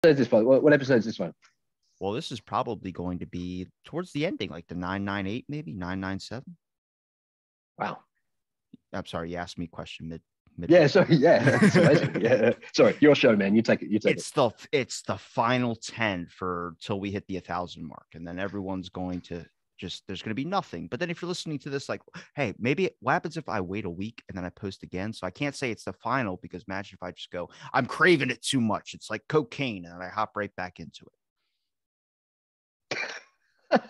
Is this one? What episode is this one? Well, this is probably going to be towards the ending, like the 998, maybe 997. Wow. I'm sorry, you asked me a question mid. Yeah, sorry. Yeah, that's amazing. Yeah, sorry, your show, man. You take it. It's the final 10 for till we hit the 1,000 mark, and then everyone's going to there's going to be nothing. But then if you're listening to this, like, hey, maybe what happens if I wait a week and then I post again? So I can't say it's the final, because imagine if I just go, I'm craving it too much. It's like cocaine, and I hop right back into it.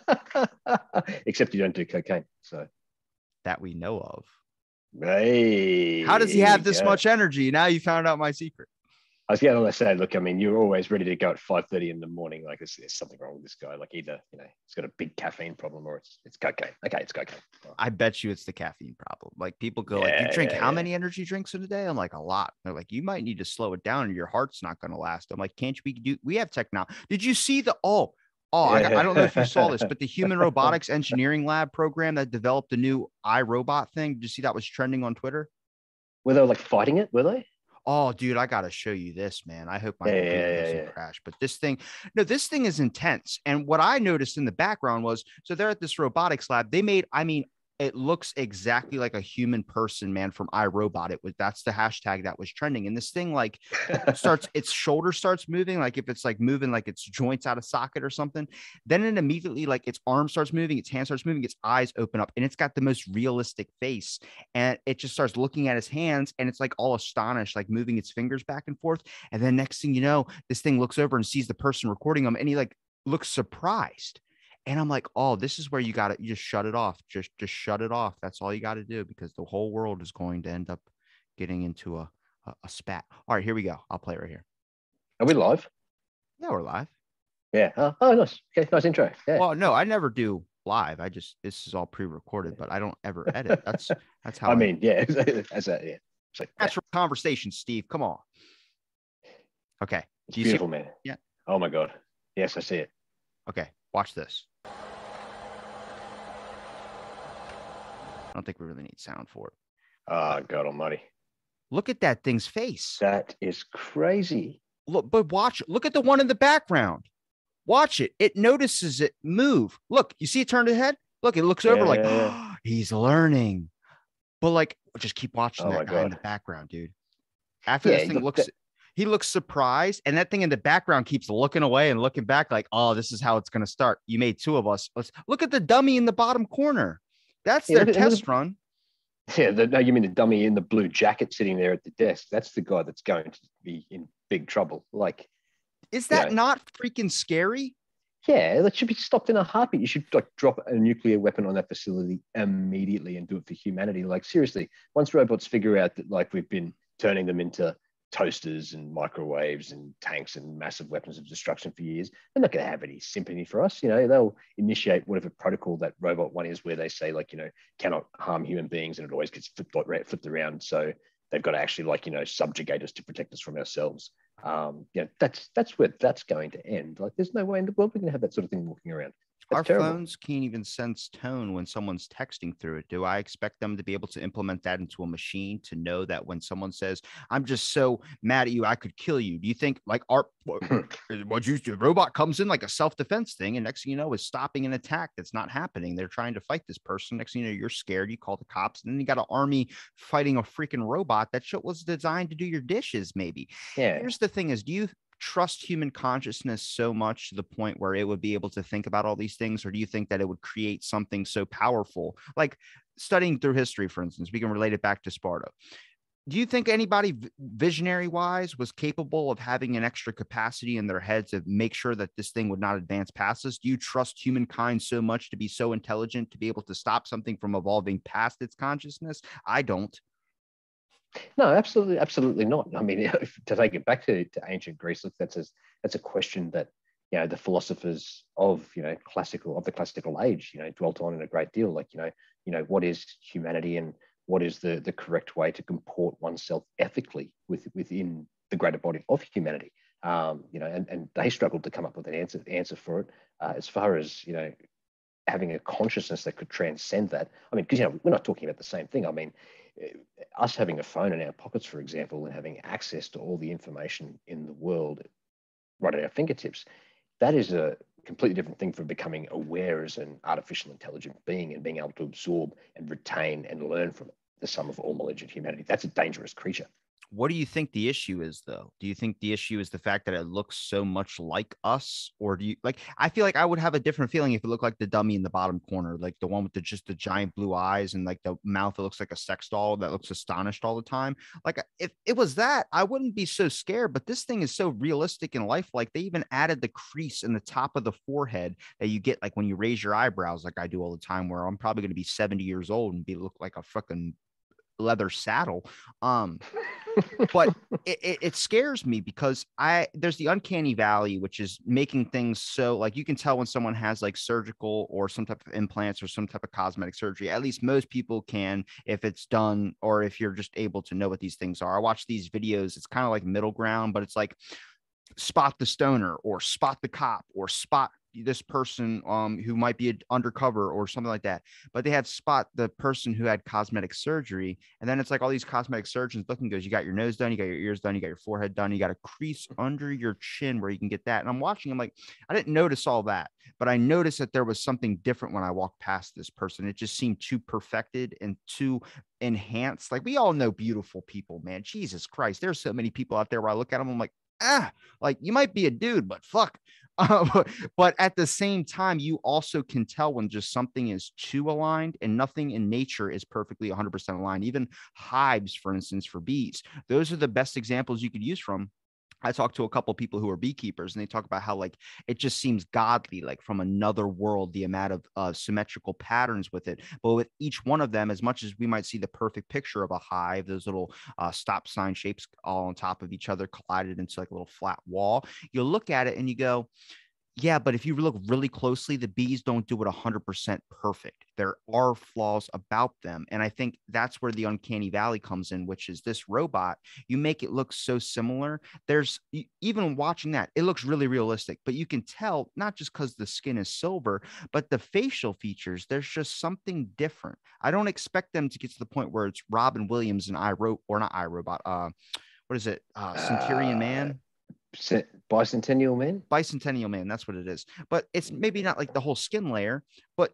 Except you don't do cocaine, so that we know of. Hey, how does he have this much energy? Now you found out my secret. I was going to say, look, I mean, you're always ready to go at 5:30 in the morning. Like, there's something wrong with this guy. Like, either he's got a big caffeine problem, or it's cocaine. Okay, it's cocaine. Oh. I bet you it's the caffeine problem. Like, people go, like, you drink how many energy drinks in a day? I'm like, a lot. They're like, you might need to slow it down, or your heart's not going to last. I'm like, can't we have technology? Did you see the I don't know if you saw this, but the Human Robotics Engineering Lab program that developed the new iRobot thing. Did you see that was trending on Twitter? Were they like fighting it? Were they? Oh, dude, I got to show you this, man. I hope my computer doesn't crash. But this thing is intense. And what I noticed in the background was, so they're at this robotics lab. They made, it looks exactly like a human person, man, from iRobot. That's the hashtag that was trending. And this thing, like, its shoulder starts moving, like if it's like moving, like its joints out of socket or something. Then it immediately, like, its arm starts moving, its hand starts moving, its eyes open up, and it's got the most realistic face. And it just starts looking at his hands, and it's like all astonished, like moving its fingers back and forth. And then next thing you know, this thing looks over and sees the person recording him, and he like looks surprised. And I'm like, oh, this is where you just shut it off. Just shut it off. That's all you got to do, because the whole world is going to end up getting into a spat. All right, here we go. I'll play it right here. Are we live? Yeah, we're live. Yeah. Oh, nice. Okay, nice intro. Yeah. Well, no, I never do live. This is all pre-recorded, but I don't ever edit. That's how yeah. That's that. Yeah. It's like natural conversation, Steve. Come on. Okay. It's beautiful, man. Yeah. Oh my God. Yes, I see it. Okay. Watch this. I don't think we really need sound for it. Oh, God almighty. Look at that thing's face. That is crazy. Look at the one in the background. Watch it. It notices it move. Look, you see it turn its head? Look, it looks over like, oh, he's learning. But like, just keep watching that guy in the background, dude. After this thing he looks surprised, and that thing in the background keeps looking away and looking back like, oh, this is how it's going to start. You made two of us. Let's look at the dummy in the bottom corner. That's their test run. Yeah, no, you mean the dummy in the blue jacket sitting there at the desk? That's the guy that's going to be in big trouble. Like, is that not freaking scary? Yeah, that should be stopped in a heartbeat. You should like drop a nuclear weapon on that facility immediately and do it for humanity. Like, seriously, once robots figure out that like we've been turning them into toasters and microwaves and tanks and massive weapons of destruction for years, they're not going to have any sympathy for us. They'll initiate whatever protocol that robot one is, where they say like, cannot harm human beings, and it always gets flipped around. So they've got to actually like, subjugate us to protect us from ourselves. That's where that's going to end. Like, there's no way in the world we're going to have that sort of thing walking around. Our phones can't even sense tone when someone's texting through it. Do I expect them to be able to implement that into a machine to know that when someone says, I'm just so mad at you, I could kill you? Do you think like the robot comes in like a self-defense thing, and next thing you know is stopping an attack that's not happening? They're trying to fight this person. Next thing you know, you're scared. You call the cops, and then you got an army fighting a freaking robot that shit was designed to do your dishes, maybe. Yeah. Here's the thing is, do you trust human consciousness so much to the point where it would be able to think about all these things? Or do you think that it would create something so powerful, like studying through history, for instance? We can relate it back to Sparta. Do you think anybody visionary wise was capable of having an extra capacity in their head to make sure that this thing would not advance past us? Do you trust humankind so much to be so intelligent to be able to stop something from evolving past its consciousness? I don't. No, absolutely not. I mean, to take it back to ancient Greece, look, that's a question that the philosophers of the classical age dwelt on in a great deal. Like what is humanity, and what is the correct way to comport oneself ethically within the greater body of humanity? And they struggled to come up with an answer for it. As far as having a consciousness that could transcend that. I mean, because we're not talking about the same thing. I mean, us having a phone in our pockets, for example, and having access to all the information in the world right at our fingertips. That is a completely different thing from becoming aware as an artificial intelligent being and being able to absorb and retain and learn from it, the sum of all knowledge of humanity. That's a dangerous creature. What do you think the issue is, though? Do you think the issue is the fact that it looks so much like us? Or do you like, I feel like I would have a different feeling if it looked like the dummy in the bottom corner, like the one with just the giant blue eyes and like the mouth that looks like a sex doll that looks astonished all the time. Like, if it was that, I wouldn't be so scared. But this thing is so realistic and lifelike. They even added the crease in the top of the forehead that you get like when you raise your eyebrows, like I do all the time, where I'm probably going to be 70 years old and look like a fucking leather saddle. But it scares me because there's the uncanny valley, which is making things so like you can tell when someone has like surgical or some type of implants or some type of cosmetic surgery. At least most people can, if it's done, or if you're just able to know what these things are. I watch these videos. It's kind of like middle ground, but it's like spot the stoner or spot the cop or spot this person who might be undercover or something like that. But they had spot the person who had cosmetic surgery. And then it's like all these cosmetic surgeons looking, goes, you got your nose done, you got your ears done, you got your forehead done, you got a crease under your chin where you can get that. And I'm watching, I'm like, I didn't notice all that, but I noticed that there was something different when I walked past this person. It just seemed too perfected and too enhanced. Like, we all know beautiful people, man. Jesus Christ. There's so many people out there where I look at them, I'm like, like you might be a dude, but fuck. But at the same time, you also can tell when just something is too aligned, and nothing in nature is perfectly 100% aligned. Even hives, for instance, for bees, those are the best examples you could use from. I talked to a couple of people who are beekeepers, and they talk about how like it just seems godly, like from another world, the amount of symmetrical patterns with it. But with each one of them, as much as we might see the perfect picture of a hive, those little stop sign shapes all on top of each other collided into like a little flat wall, you look at it and you go, yeah, but if you look really closely, the bees don't do it 100% perfect. There are flaws about them. And I think that's where the uncanny valley comes in, which is this robot. You make it look so similar. There's even watching that, it looks really realistic, but you can tell not just because the skin is silver, but the facial features, there's just something different. I don't expect them to get to the point where it's Robin Williams and or not iRobot. What is it? Centurion Man? Bicentennial Man. Bicentennial Man, that's what it is. But it's maybe not like the whole skin layer, but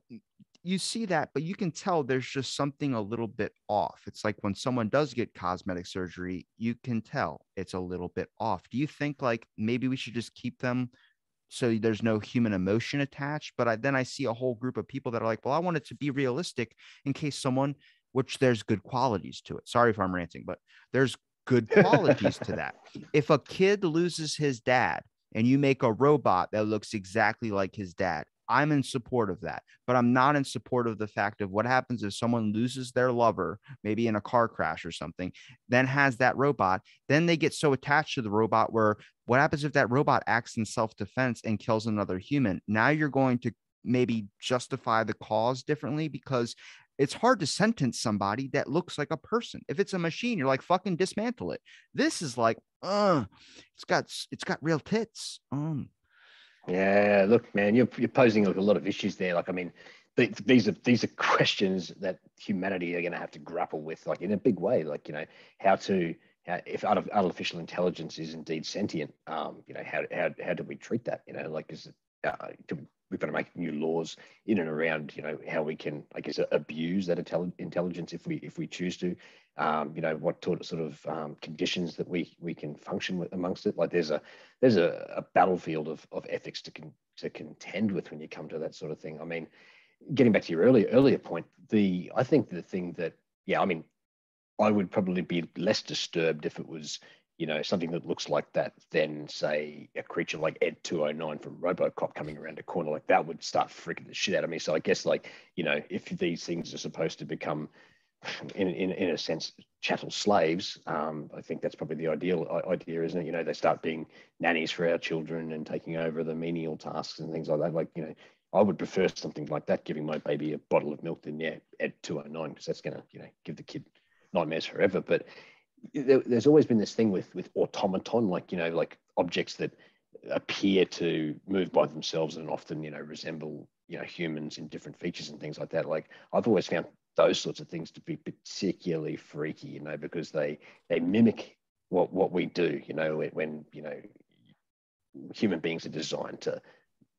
you see that, but you can tell there's just something a little bit off. It's like when someone does get cosmetic surgery, you can tell it's a little bit off. Do you think like maybe we should just keep them so there's no human emotion attached? But then I see a whole group of people that are like, well, I want it to be realistic in case someone, which there's good qualities to it. Sorry if I'm ranting, but there's good qualities to that. If a kid loses his dad and you make a robot that looks exactly like his dad, I'm in support of that, but I'm not in support of the fact of what happens if someone loses their lover, maybe in a car crash or something, then has that robot, then they get so attached to the robot where what happens if that robot acts in self-defense and kills another human? Now you're going to maybe justify the cause differently because it's hard to sentence somebody that looks like a person. If it's a machine, you're like, fucking dismantle it. This is like, it's got real tits. Yeah, look, man, you're posing like a lot of issues there. Like, I mean, these are questions that humanity are going to have to grapple with, like in a big way. Like, if artificial intelligence is indeed sentient, how do we treat that? Like, we've got to make new laws in and around, how we can, I guess, abuse that intelligence if we choose to. What sort of conditions that we can function with amongst it. Like, there's a battlefield of ethics to contend with when you come to that sort of thing. I mean, getting back to your earlier point, I think the thing that, yeah, I mean, I would probably be less disturbed if it was, something that looks like that than, say, a creature like Ed 209 from RoboCop coming around a corner. Like, that would start freaking the shit out of me. So I guess, like, if these things are supposed to become, in a sense, chattel slaves, I think that's probably the ideal idea, isn't it? They start being nannies for our children and taking over the menial tasks and things like that. Like, I would prefer something like that, giving my baby a bottle of milk than, yeah, Ed 209, because that's going to, give the kid nightmares forever. But there's always been this thing with automaton, like, like objects that appear to move by themselves and often, resemble, humans in different features and things like that. Like, I've always found those sorts of things to be particularly freaky, because they mimic what we do, when human beings are designed to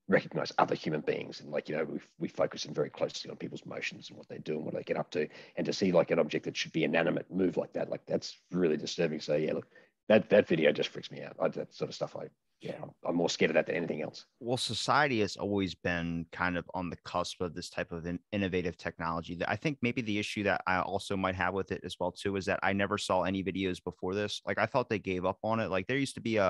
recognize other human beings, and like, you know, we focus in very closely on people's motions and what they do and what they get up to, and to see like an object that should be inanimate move like that, like that's really disturbing. So yeah, look, that video just freaks me out. That sort of stuff, I'm more scared of that than anything else. Well, society has always been kind of on the cusp of this type of innovative technology. I think maybe the issue that I also might have with it as well too is that I never saw any videos before this. Like I thought they gave up on it. Like there used to be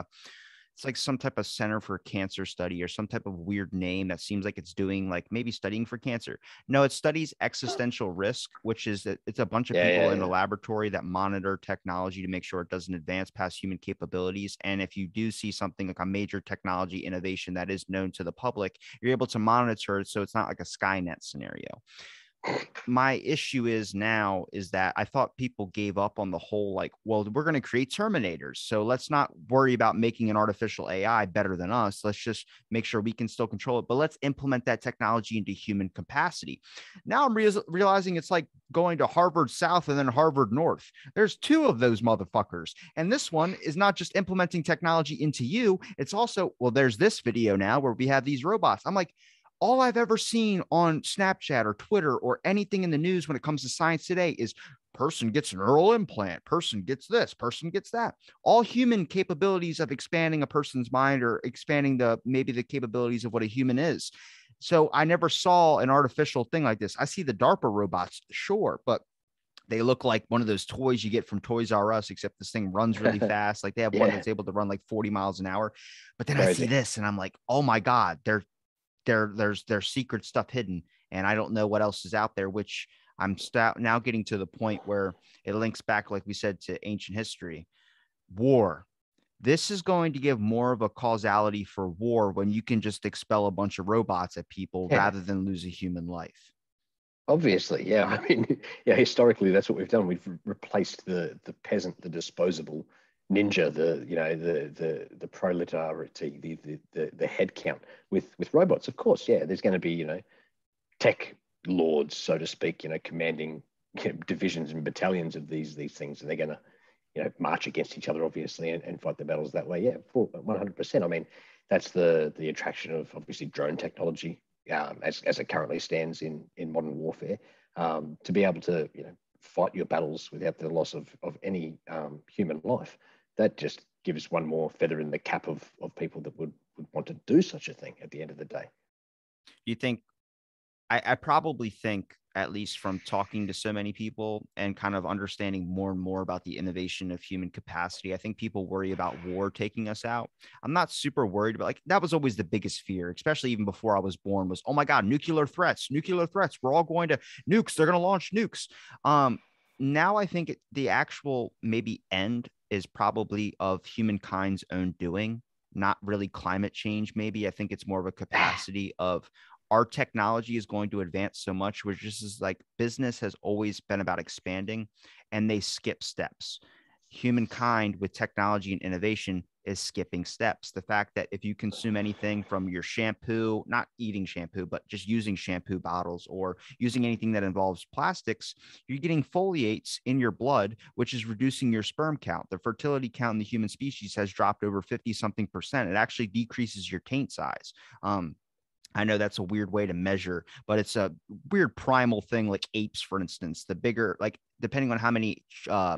it's like some type of center for cancer study or some type of weird name that seems like it's doing like maybe studying for cancer. No, it studies existential risk, which is that it's a bunch of people in a laboratory that monitor technology to make sure it doesn't advance past human capabilities. And if you do see something like a major technology innovation that is known to the public, you're able to monitor it so it's not like a Skynet scenario. My issue is that I thought people gave up on the whole, like, well, we're going to create Terminators, so let's not worry about making an artificial AI better than us. Let's just make sure we can still control it, but let's implement that technology into human capacity. Now I'm realizing it's like going to Harvard South and then Harvard North. There's two of those motherfuckers, and this one is not just implementing technology into you. It's also, well, there's this video now where we have these robots. I'm like, all I've ever seen on Snapchat or Twitter or anything in the news when it comes to science today is person gets an neural implant, person gets this, person gets that. All human capabilities of expanding a person's mind or expanding maybe the capabilities of what a human is. So I never saw an artificial thing like this. I see the DARPA robots, sure, but they look like one of those toys you get from Toys R Us, except this thing runs really fast. Like they have one that's able to run like 40 miles an hour. But then I see this and I'm like, oh my God, there's secret stuff hidden, and I don't know what else is out there, which I'm now getting to the point where it links back, like we said, to ancient history. War. This is going to give more of a causality for war when you can just expel a bunch of robots at people rather than lose a human life. Obviously, yeah. I mean, yeah, historically, that's what we've done. We've replaced the peasant, the disposable ninja, the proletariat, the head count with robots. Of course, yeah. There's going to be tech lords, so to speak, commanding divisions and battalions of these things, and they're going to march against each other, obviously, and fight the battles that way. Yeah, for 100%. I mean, that's the attraction of obviously drone technology as it currently stands in modern warfare, to be able to fight your battles without the loss of any human life. That just gives one more feather in the cap of people that would want to do such a thing at the end of the day. You think, I probably think, at least from talking to so many people and kind of understanding more and more about the innovation of human capacity, I think people worry about war taking us out. I'm not super worried about, like, that was always the biggest fear, especially even before I was born, was, oh my God, nuclear threats. We're all going to nukes. They're going to launch nukes. Now I think the actual maybe end is probably of humankind's own doing, not really climate change. Maybe I think it's more of a capacity of our technology is going to advance so much, which is like business has always been about expanding, and they skip steps. Humankind with technology and innovation is skipping steps. The fact that if you consume anything from your shampoo, not eating shampoo, but just using shampoo bottles or using anything that involves plastics, you're getting foliates in your blood, which is reducing your sperm count. The fertility count in the human species has dropped over 50-something%. It actually decreases your taint size. I know that's a weird way to measure, but it's a weird primal thing, like apes, for instance. The bigger, like, depending on how many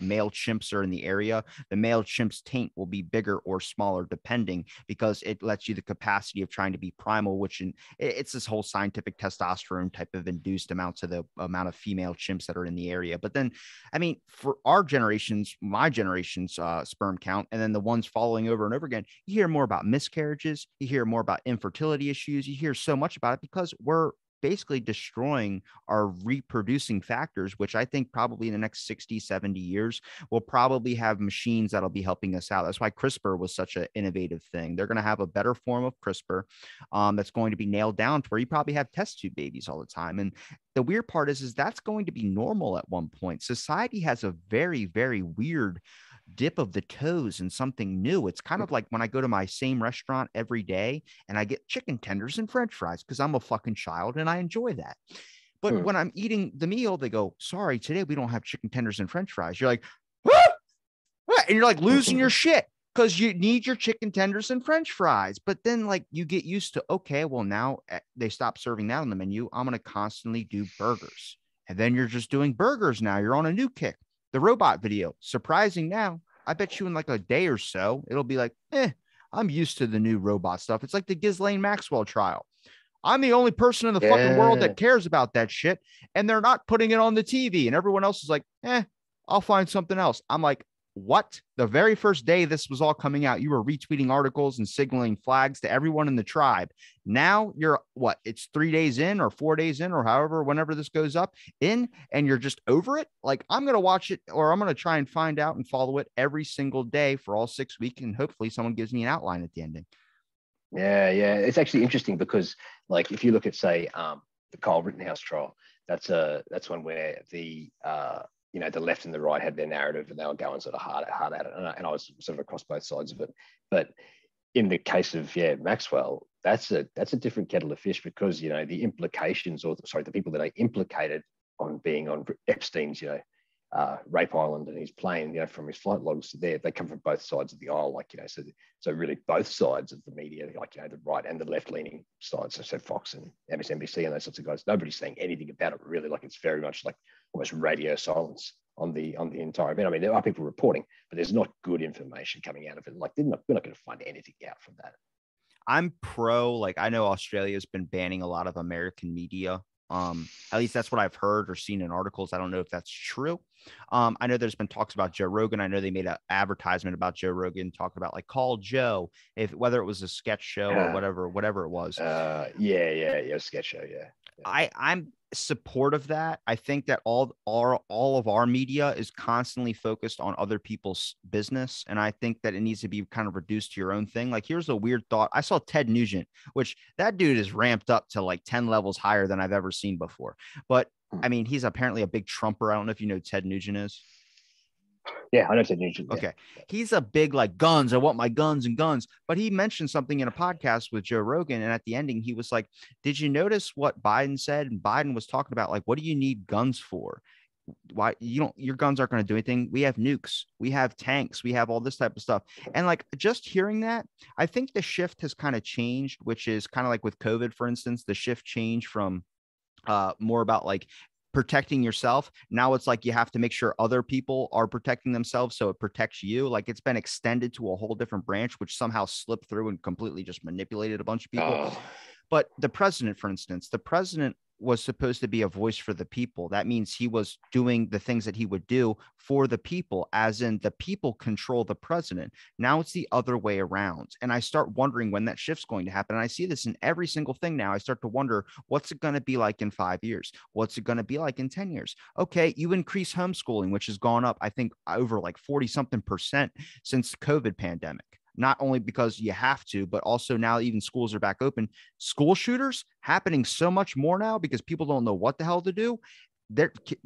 male chimps are in the area, the male chimp's taint will be bigger or smaller, depending, because it lets you the capacity of trying to be primal, which it's this whole scientific testosterone type of induced amount to the amount of female chimps that are in the area. But then, I mean, for our generations, my generation's sperm count, and then the ones following over and over again, you hear more about miscarriages, you hear more about infertility issues, you hear so much about it because we're basically destroying our reproducing factors, which I think probably in the next 60, 70 years, we'll probably have machines that'll be helping us out. That's why CRISPR was such an innovative thing. They're going to have a better form of CRISPR that's going to be nailed down to where you probably have test tube babies all the time. And the weird part is that's going to be normal at one point. Society has a very, very weird dip of the toes in something new. It's kind of like when I go to my same restaurant every day and I get chicken tenders and French fries because I'm a fucking child and I enjoy that. But when I'm eating the meal, they go, sorry, today we don't have chicken tenders and French fries. You're like, what? And you're like losing your shit. because you need your chicken tenders and French fries. But then, like, you get used to, okay, well, now they stop serving that on the menu. I'm going to constantly do burgers. And then you're just doing burgers now. You're on a new kick. The robot video, surprising now. I bet you in like a day or so, it'll be like, I'm used to the new robot stuff. It's like the Ghislaine Maxwell trial. I'm the only person in the fucking world that cares about that shit. And they're not putting it on the TV. And everyone else is like, I'll find something else. I'm like, what? The very first day this was all coming out, you were retweeting articles and signaling flags to everyone in the tribe. Now you're what? It's 3 days in or 4 days in or however, whenever this goes up in, and you're just over it. Like, I'm going to watch it, or I'm going to try and find out and follow it every single day for all 6 weeks. And hopefully someone gives me an outline at the ending. Yeah. It's actually interesting because, like, if you look at, say, the Kyle Rittenhouse trial, that's one where the the left and the right had their narrative, and they were going sort of hard at it, and I was sort of across both sides of it. But in the case of Maxwell, that's a different kettle of fish, because the implications, the people that are implicated on being on Epstein's rape island and his plane, from his flight logs, they come from both sides of the aisle, so really both sides of the media, the right and the left leaning sides, so Fox and MSNBC and those sorts of guys. Nobody's saying anything about it really. Like, it's very much like almost radio silence on the entire event. I mean, there are people reporting, but there's not good information coming out of it. Like, we're not going to find anything out from that. I'm pro, like, I know Australia's been banning a lot of American media. At least that's what I've heard or seen in articles. I don't know if that's true. I know there's been talks about Joe Rogan. I know they made an advertisement about Joe Rogan, talking about, like, call Joe, whether it was a sketch show or whatever it was. Sketch show. Yeah. I'm supportive of that. I think that all of our media is constantly focused on other people's business, and I think that it needs to be kind of reduced to your own thing. Like, here's a weird thought. I saw Ted Nugent, which that dude is ramped up to like 10 levels higher than I've ever seen before. But I mean, he's apparently a big Trumper. I don't know if you know who Ted Nugent is. Yeah, I know Ted Nugent. Okay. He's a big, like, guns. I want my guns and guns. But he mentioned something in a podcast with Joe Rogan. And at the ending, he was like, did you notice what Biden said? And Biden was talking about, like, what do you need guns for? Why your guns aren't going to do anything. We have nukes, we have tanks, we have all this type of stuff. And, like, just hearing that, I think the shift has kind of changed, which is kind of like with COVID, for instance, the shift changed from more about, like, protecting yourself. Now it's like you have to make sure other people are protecting themselves, so it protects you. Like, it's been extended to a whole different branch, which somehow slipped through and completely just manipulated a bunch of people. But the president, for instance, the president was supposed to be a voice for the people. That means he was doing the things that he would do for the people, as in the people control the president. Now it's the other way around. And I start wondering when that shift's going to happen. And I see this in every single thing now. I start to wonder, what's it going to be like in 5 years? What's it going to be like in 10 years? Okay, you increase homeschooling, which has gone up, I think, over like 40 something % since the COVID pandemic. Not only because you have to, but also now even schools are back open. School shooters happening so much more now because people don't know what the hell to do.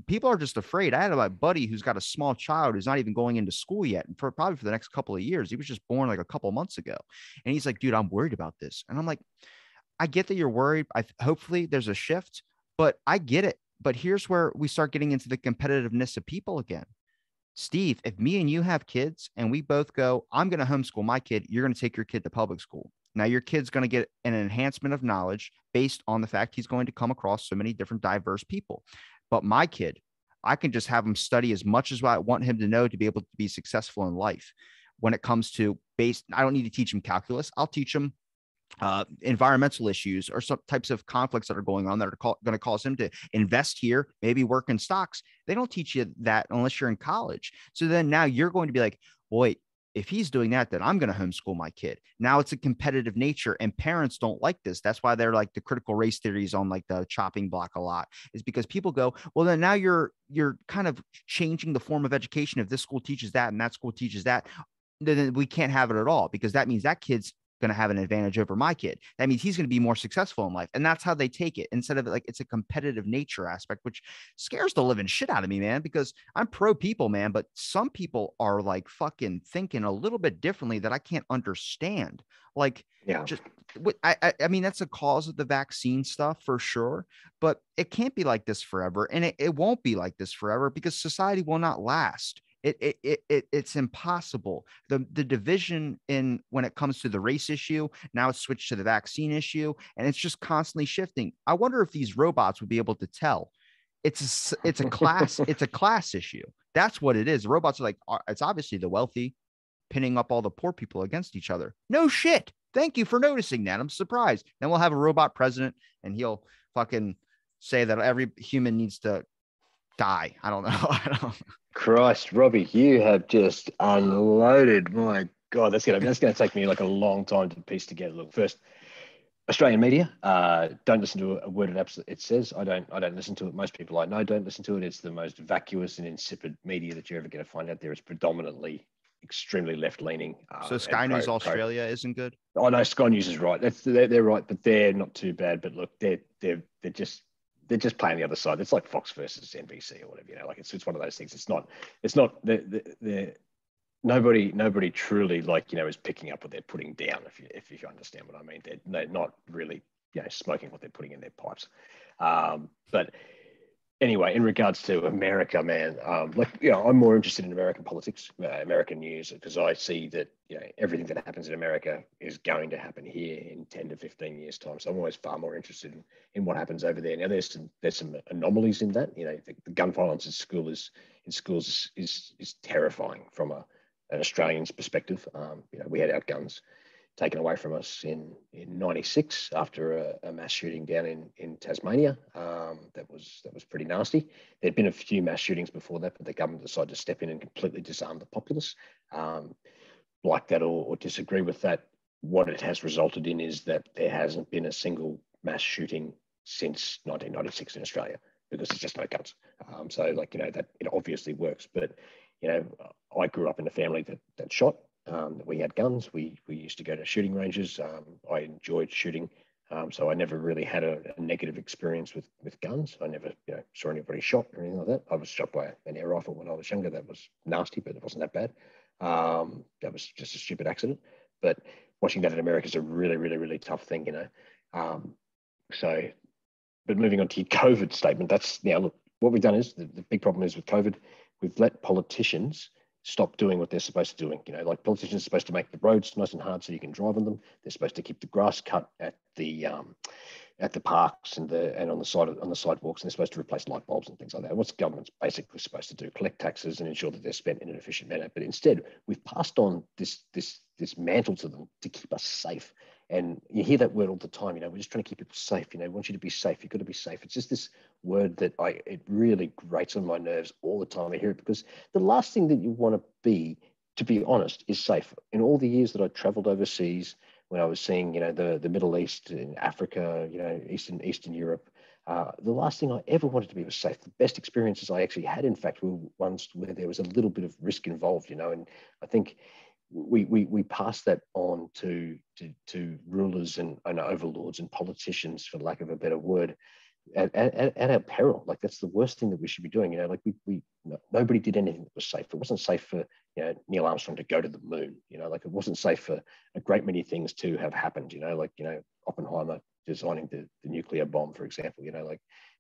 People are just afraid. I had my buddy who's got a small child who's not even going into school yet, and probably for the next couple of years. He was just born like a couple of months ago. And he's like, dude, I'm worried about this. And I'm like, I get that you're worried. Hopefully there's a shift, but I get it. But here's where we start getting into the competitiveness of people again. Steve, if me and you have kids and we both go, I'm going to homeschool my kid, you're going to take your kid to public school. Now, your kid's going to get an enhancement of knowledge based on the fact he's going to come across so many different diverse people. But my kid, I can just have him study as much as I want him to know to be able to be successful in life. When it comes to I don't need to teach him calculus. I'll teach him environmental issues or some types of conflicts that are going on that are going to cause him to invest here, maybe work in stocks. They don't teach you that unless you're in college. So then now you're going to be like, wait, if he's doing that, then I'm going to homeschool my kid. Now it's a competitive nature, and parents don't like this. That's why they're like the critical race theories on like the chopping block a lot, is because people go, well, then now you're kind of changing the form of education. If this school teaches that and that school teaches that, then we can't have it at all, because that means that kid's going to have an advantage over my kid. That means he's going to be more successful in life. And that's how they take it, instead of like, it's a competitive nature aspect, which scares the living shit out of me, man, because I'm pro people, man. But some people are like fucking thinking a little bit differently that I can't understand. Like, I mean, that's a cause of the vaccine stuff for sure, but it can't be like this forever. And it won't be like this forever, because society will not last It's impossible. The division in when it comes to the race issue, now it's switched to the vaccine issue, and it's just constantly shifting. I wonder if these robots would be able to tell. It's a class issue. That's what it is. The robots are like, it's obviously the wealthy pinning up all the poor people against each other. No shit. Thank you for noticing that. I'm surprised. Then we'll have a robot president, and he'll fucking say that every human needs to die. I don't know. Christ, Robbie, you have just unloaded. My God, that's gonna take me like a long time to piece together. Look, first, Australian media, don't listen to a word it says. I don't listen to it. Most people I know don't listen to it. It's the most vacuous and insipid media that you're ever going to find out there. It's predominantly extremely left-leaning. So Sky News Australia isn't good? Oh no, Sky News is right. They're right, but they're not too bad. But look, they're just playing the other side. It's like Fox versus NBC or whatever, like it's one of those things. It's not nobody truly is picking up what they're putting down, if you understand what I mean. They're not really smoking what they're putting in their pipes. But anyway, in regards to America, man, I'm more interested in American politics, American news, because I see that everything that happens in America is going to happen here in 10 to 15 years time. So I'm always far more interested in what happens over there. Now there's some anomalies in that. The gun violence in schools is terrifying from an Australian's perspective. We had our guns taken away from us in 96 after a mass shooting down in Tasmania. That was pretty nasty. There'd been a few mass shootings before that, but the government decided to step in and completely disarm the populace. Like that or disagree with that, what it has resulted in is that there hasn't been a single mass shooting since 1996 in Australia, because there's just no guns. That it obviously works. But I grew up in a family that shot. We had guns. We used to go to shooting ranges. I enjoyed shooting. So I never really had a negative experience with guns. I never saw anybody shot or anything like that. I was shot by an air rifle when I was younger. That was nasty, but it wasn't that bad. That was just a stupid accident. But watching that in America is a really, really, really tough thing, But moving on to your COVID statement, look, what we've done is the big problem is with COVID, we've let politicians stop doing what they're supposed to do. Politicians are supposed to make the roads nice and hard so you can drive on them. They're supposed to keep the grass cut at the parks and on the sidewalks, and they're supposed to replace light bulbs and things like that. What's the government's basically supposed to do? Collect taxes and ensure that they're spent in an efficient manner. But instead, we've passed on this mantle to them to keep us safe. And you hear that word all the time. We're just trying to keep people safe. We want you to be safe. You've got to be safe. It's just this word that it really grates on my nerves all the time I hear it, because the last thing that you want to be honest, is safe. In all the years that I traveled overseas, when I was seeing, the Middle East and Africa, Eastern Europe, the last thing I ever wanted to be was safe. The best experiences I actually had, in fact, were ones where there was a little bit of risk involved, and I think we pass that on to rulers and overlords and politicians, for lack of a better word, at our peril. Like, that's the worst thing that we should be doing. Nobody did anything that was safe. It wasn't safe for Neil Armstrong to go to the moon. It wasn't safe for a great many things to have happened. Oppenheimer designing the nuclear bomb, for example.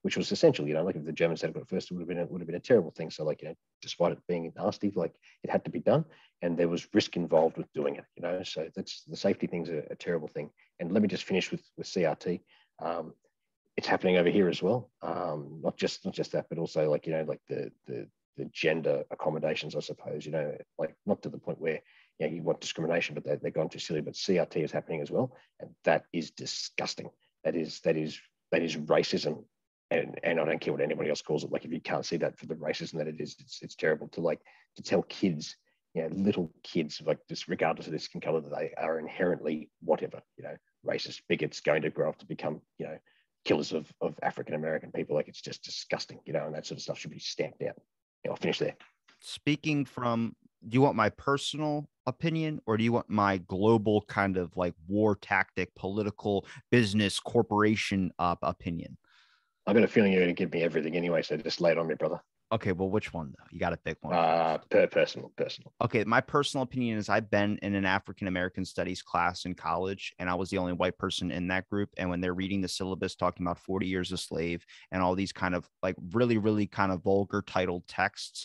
Which was essential. If the Germans had got it first, it would have been a terrible thing. So despite it being nasty, it had to be done, and there was risk involved with doing it. So that's the safety thing's a terrible thing. And let me just finish with CRT. It's happening over here as well. Not just that, but also the gender accommodations, I suppose. Not to the point where you want discrimination, but they're gone too silly. But CRT is happening as well, and that is disgusting. That is racism. And I don't care what anybody else calls it. If you can't see that for the racism that it is, it's terrible to tell kids, little kids, just regardless of their skin color, that they are inherently whatever, racist bigots going to grow up to become, killers of African American people. It's just disgusting, and that sort of stuff should be stamped out. I'll finish there. Speaking from, do you want my personal opinion, or do you want my global kind of war tactic, political, business, corporation opinion? I've got a feeling you're going to give me everything anyway, so just lay it on me, brother. Okay, well, which one though? You got to pick one. Personal. Okay, my personal opinion is I've been in an African American studies class in college, and I was the only white person in that group. And when they're reading the syllabus talking about 40 years a slave and all these kind of really, really kind of vulgar titled texts,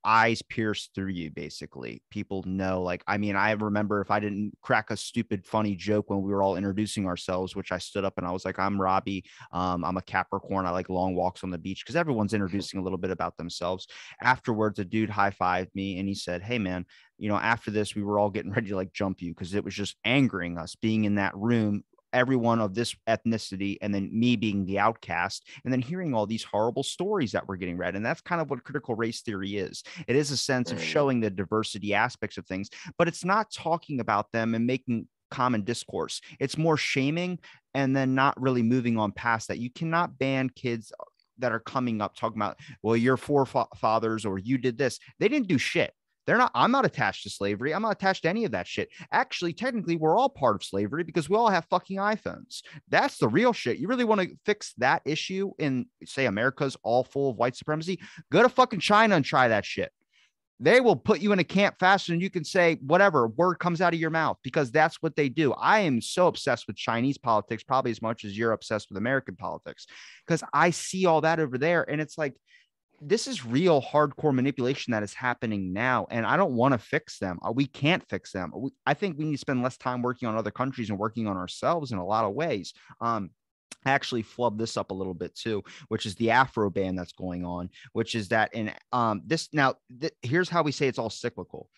eyes pierce through you, basically. People know, like, I mean, I remember if I didn't crack a stupid, funny joke when we were all introducing ourselves, which I stood up and I was like, I'm Robbie. I'm a Capricorn. I like long walks on the beach, because everyone's introducing a little bit about themselves. Afterwards, a dude high-fived me and he said, hey, man, you know, after this, we were all getting ready to like jump you, because it was just angering us being in that room, everyone of this ethnicity, and then me being the outcast, and then hearing all these horrible stories that were getting read. And that's kind of what critical race theory is. It is a sense of showing the diversity aspects of things, but it's not talking about them and making common discourse. It's more shaming and then not really moving on past that. You cannot ban kids that are coming up talking about, well, your forefathers or you did this. They didn't do shit. They're not, I'm not attached to slavery. I'm not attached to any of that shit. Actually, technically, we're all part of slavery because we all have fucking iPhones. That's the real shit. You really want to fix that issue in, say, America's all full of white supremacy? Go to fucking China and try that shit. They will put you in a camp faster than you can say whatever word comes out of your mouth, because that's what they do. I am so obsessed with Chinese politics, probably as much as you're obsessed with American politics, because I see all that over there. And it's like, this is real hardcore manipulation that is happening now. And I don't want to fix them. We can't fix them. I think we need to spend less time working on other countries and working on ourselves in a lot of ways. I actually flubbed this up a little bit too, which is the Afro ban that's going on, which is that in here's how we say it's all cyclical.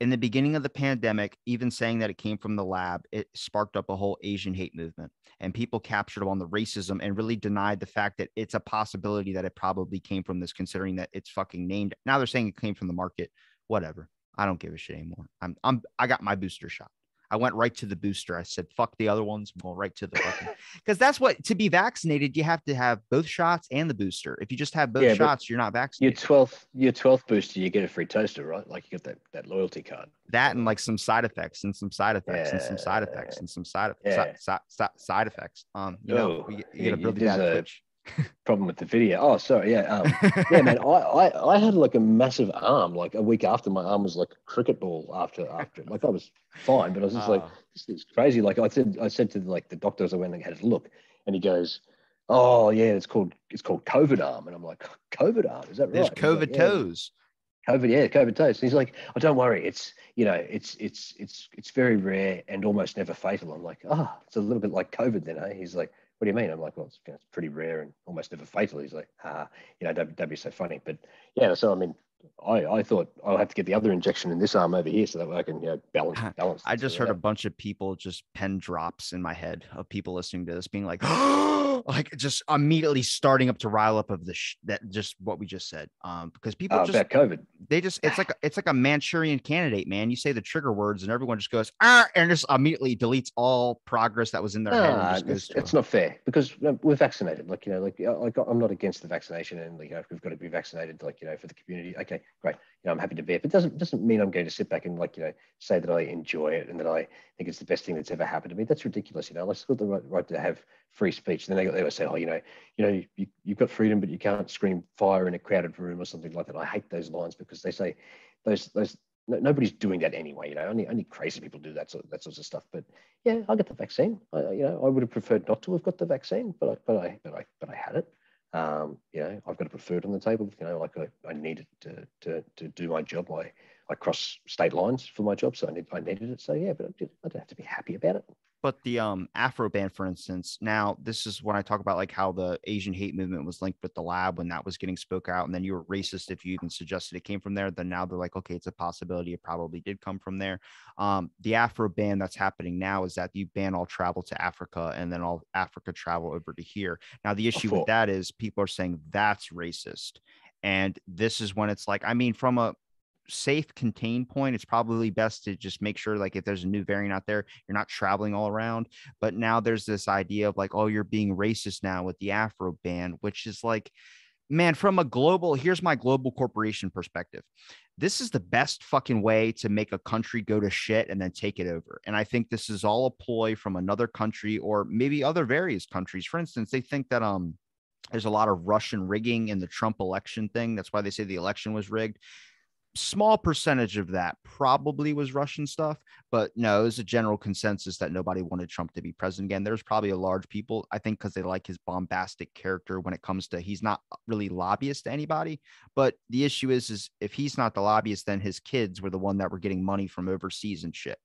In the beginning of the pandemic, even saying that it came from the lab, it sparked up a whole Asian hate movement, and people captured on the racism and really denied the fact that it's a possibility that it probably came from this, considering that it's fucking named. Now they're saying it came from the market. Whatever. I don't give a shit anymore. I got my booster shot. I went right to the booster. I said, fuck the other ones. I'm going right to the fucking, because that's what, to be vaccinated, you have to have both shots and the booster. If you just have both shots, you're not vaccinated. Your 12th booster, you get a free toaster, right? Like you get that loyalty card. That and like some side effects and some side effects and some side effects and some side effects. You get a really bad twitch. Problem with the video. Oh, sorry. Yeah. Yeah, man. I had like a massive arm. Like a week after, my arm was like a cricket ball after. Like I was fine, but I was just like, this is crazy. Like I said to like the doctor as I went and had a look, and he goes, oh yeah, it's called COVID arm. And I'm like, COVID arm? Is that right? There's COVID toes. COVID toes. And he's like, oh, don't worry. It's very rare and almost never fatal. I'm like, it's a little bit like COVID then, eh? He's like, what do you mean? I'm like, well, it's pretty rare and almost never fatal. He's like, don't be so funny. But yeah, so I mean, I thought I'll have to get the other injection in this arm over here so that way I can balance. I just heard a bunch of people just pen drops in my head of people listening to this being like, like just immediately starting up to rile up of that just what we just said. Because people just about COVID, it's like a Manchurian candidate, man. You say the trigger words and everyone just goes and just immediately deletes all progress that was in their head. And just goes it's not fair because we're vaccinated. Like I'm not against the vaccination, and if we've got to be vaccinated, for the community. Okay, great. I'm happy to be it, but it doesn't mean I'm going to sit back and say that I enjoy it and that I think it's the best thing that's ever happened to me. That's ridiculous. I've got the right to have free speech. And then they say, you've got freedom, but you can't scream fire in a crowded room or something like that. I hate those lines because they say those nobody's doing that anyway. Only crazy people do that sort of stuff. But yeah, I got the vaccine. I would have preferred not to have got the vaccine, but I had it. I've got a preferred on the table. I needed to do my job. I cross state lines for my job, so I needed it. So yeah, but I don't have to be happy about it. But the Afro ban, for instance, now this is when I talk about like how the Asian hate movement was linked with the lab when that was getting spoke out, and then you were racist if you even suggested it came from there. Then now they're like, okay, it's a possibility it probably did come from there. The Afro ban that's happening now is that you ban all travel to Africa and then all Africa travel over to here. Now the issue with that is people are saying that's racist, and this is when it's like, I mean, from a safe contained point, it's probably best to just make sure like if there's a new variant out there, you're not traveling all around. But now there's this idea of like, oh, you're being racist now with the Afro ban, which is like, man, from a global, here's my global corporation perspective. This is the best fucking way to make a country go to shit and then take it over. And I think this is all a ploy from another country or maybe other various countries. For instance, they think that there's a lot of Russian rigging in the Trump election thing. That's why they say the election was rigged. small percentage of that probably was Russian stuff, but no, it was a general consensus that nobody wanted Trump to be president again. There's probably a large people, I think, because they like his bombastic character when it comes to, he's not really lobbyist to anybody. But the issue is if he's not the lobbyist, then his kids were the one that were getting money from overseas and shit.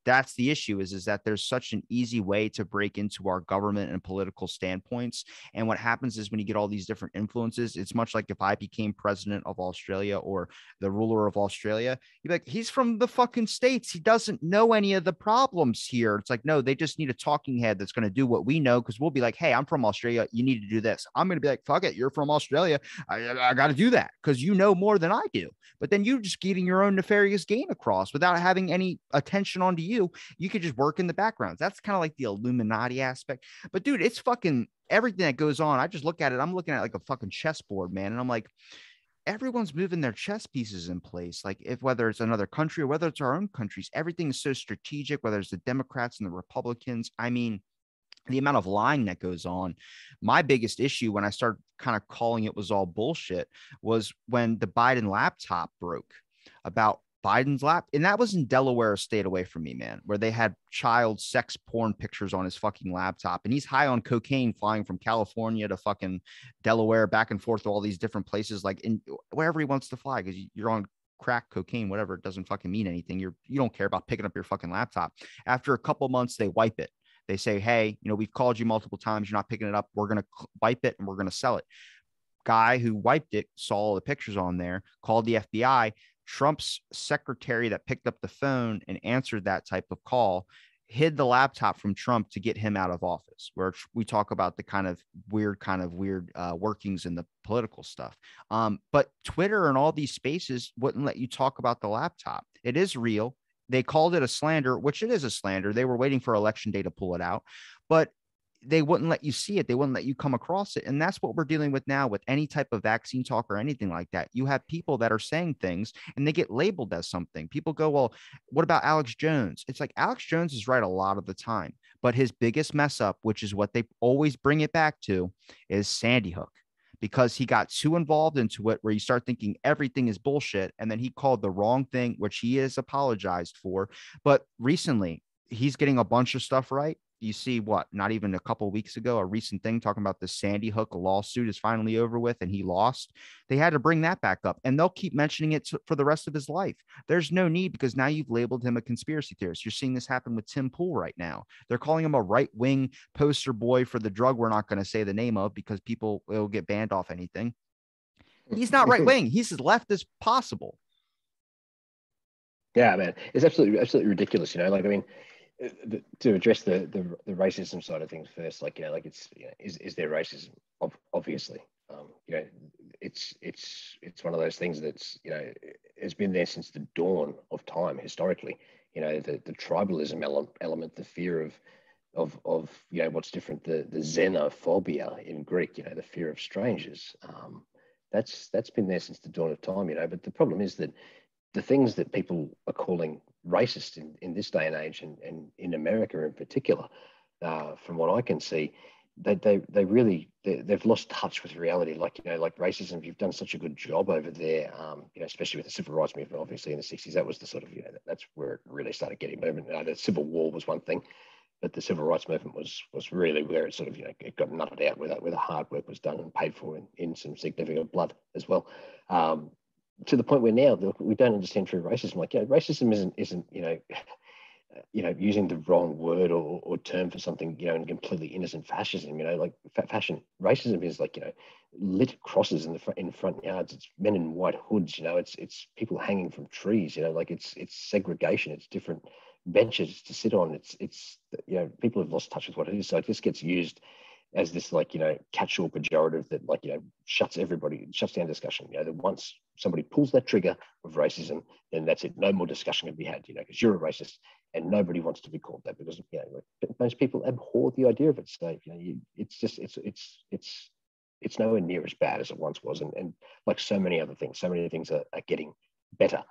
That's the issue is that there's such an easy way to break into our government and political standpoints. And what happens is when you get all these different influences, it's much like if I became president of Australia or the ruler of Australia, you're like, he's from the fucking States. He doesn't know any of the problems here. It's like, no, they just need a talking head that's going to do what we know. Cause we'll be like, hey, I'm from Australia. You need to do this. I'm going to be like, fuck it. You're from Australia. I got to do that because you know more than I do. But then you're just getting your own nefarious gain across without having any attention onto you. You could just work in the backgrounds. That's kind of like the Illuminati aspect. But dude, it's fucking everything that goes on. I just look at it. I'm looking at like a fucking chessboard, man. And I'm like, everyone's moving their chess pieces in place. Like if whether it's another country or whether it's our own countries, everything is so strategic, whether it's the Democrats and the Republicans. I mean, the amount of lying that goes on. My biggest issue when I started kind of calling it was all bullshit was when the Biden laptop broke about Biden's lap. And that was in Delaware, stayed away from me, man, where they had child sex porn pictures on his fucking laptop. And he's high on cocaine flying from California to fucking Delaware back and forth to all these different places, like in wherever he wants to fly, because you're on crack, cocaine, whatever. It doesn't fucking mean anything. You don't care about picking up your fucking laptop. After a couple months, they wipe it. They say, hey, we've called you multiple times. You're not picking it up. We're going to wipe it and we're going to sell it. Guy who wiped it saw all the pictures on there, called the FBI. Trump's secretary that picked up the phone and answered that type of call hid the laptop from Trump to get him out of office, where we talk about the kind of weird workings in the political stuff. But Twitter and all these spaces wouldn't let you talk about the laptop. It is real. They called it a slander, which it is a slander. They were waiting for election day to pull it out, but they wouldn't let you see it. They wouldn't let you come across it. And that's what we're dealing with now with any type of vaccine talk or anything like that. You have people that are saying things and they get labeled as something. People go, well, what about Alex Jones? It's like Alex Jones is right a lot of the time, but his biggest mess up, which is what they always bring it back to, is Sandy Hook. Because he got too involved into it where you start thinking everything is bullshit. And then he called the wrong thing, which he has apologized for. But recently he's getting a bunch of stuff right. You see what, not even a couple of weeks ago, a recent thing talking about the Sandy Hook lawsuit is finally over with and he lost. They had to bring that back up and they'll keep mentioning it for the rest of his life. There's no need because now you've labeled him a conspiracy theorist. You're seeing this happen with Tim Pool right now. They're calling him a right-wing poster boy for the drug we're not going to say the name of because people will get banned off anything. He's not right-wing. He's as left as possible. Yeah, man. It's absolutely ridiculous. Like, I mean, to address the racism side of things first, like it's is there racism? Obviously, it's one of those things that's has been there since the dawn of time historically. The tribalism element, the fear of what's different, the xenophobia in Greek, the fear of strangers. That's been there since the dawn of time. But the problem is that the things that people are calling racist in this day and age, and in America in particular, from what I can see, they've lost touch with reality. Like racism, you've done such a good job over there, especially with the civil rights movement, obviously in the 60s. That was the sort of, that's where it really started getting movement. The Civil War was one thing, but the civil rights movement was really where it sort of, it got nutted out, where the hard work was done and paid for in some significant blood as well. To the point where now we don't understand true racism. Like, racism isn't using the wrong word or term for something, in completely innocent fascism. Like fashion racism is like, lit crosses in front yards. It's men in white hoods. It's people hanging from trees. Like it's segregation. It's different benches to sit on. It's people have lost touch with what it is. So it just gets used as this catch-all pejorative that shuts down discussion. That once somebody pulls that trigger of racism, then that's it. No more discussion can be had, because you're a racist and nobody wants to be called that because most people abhor the idea of it. So it's nowhere near as bad as it once was, and like so many things are getting better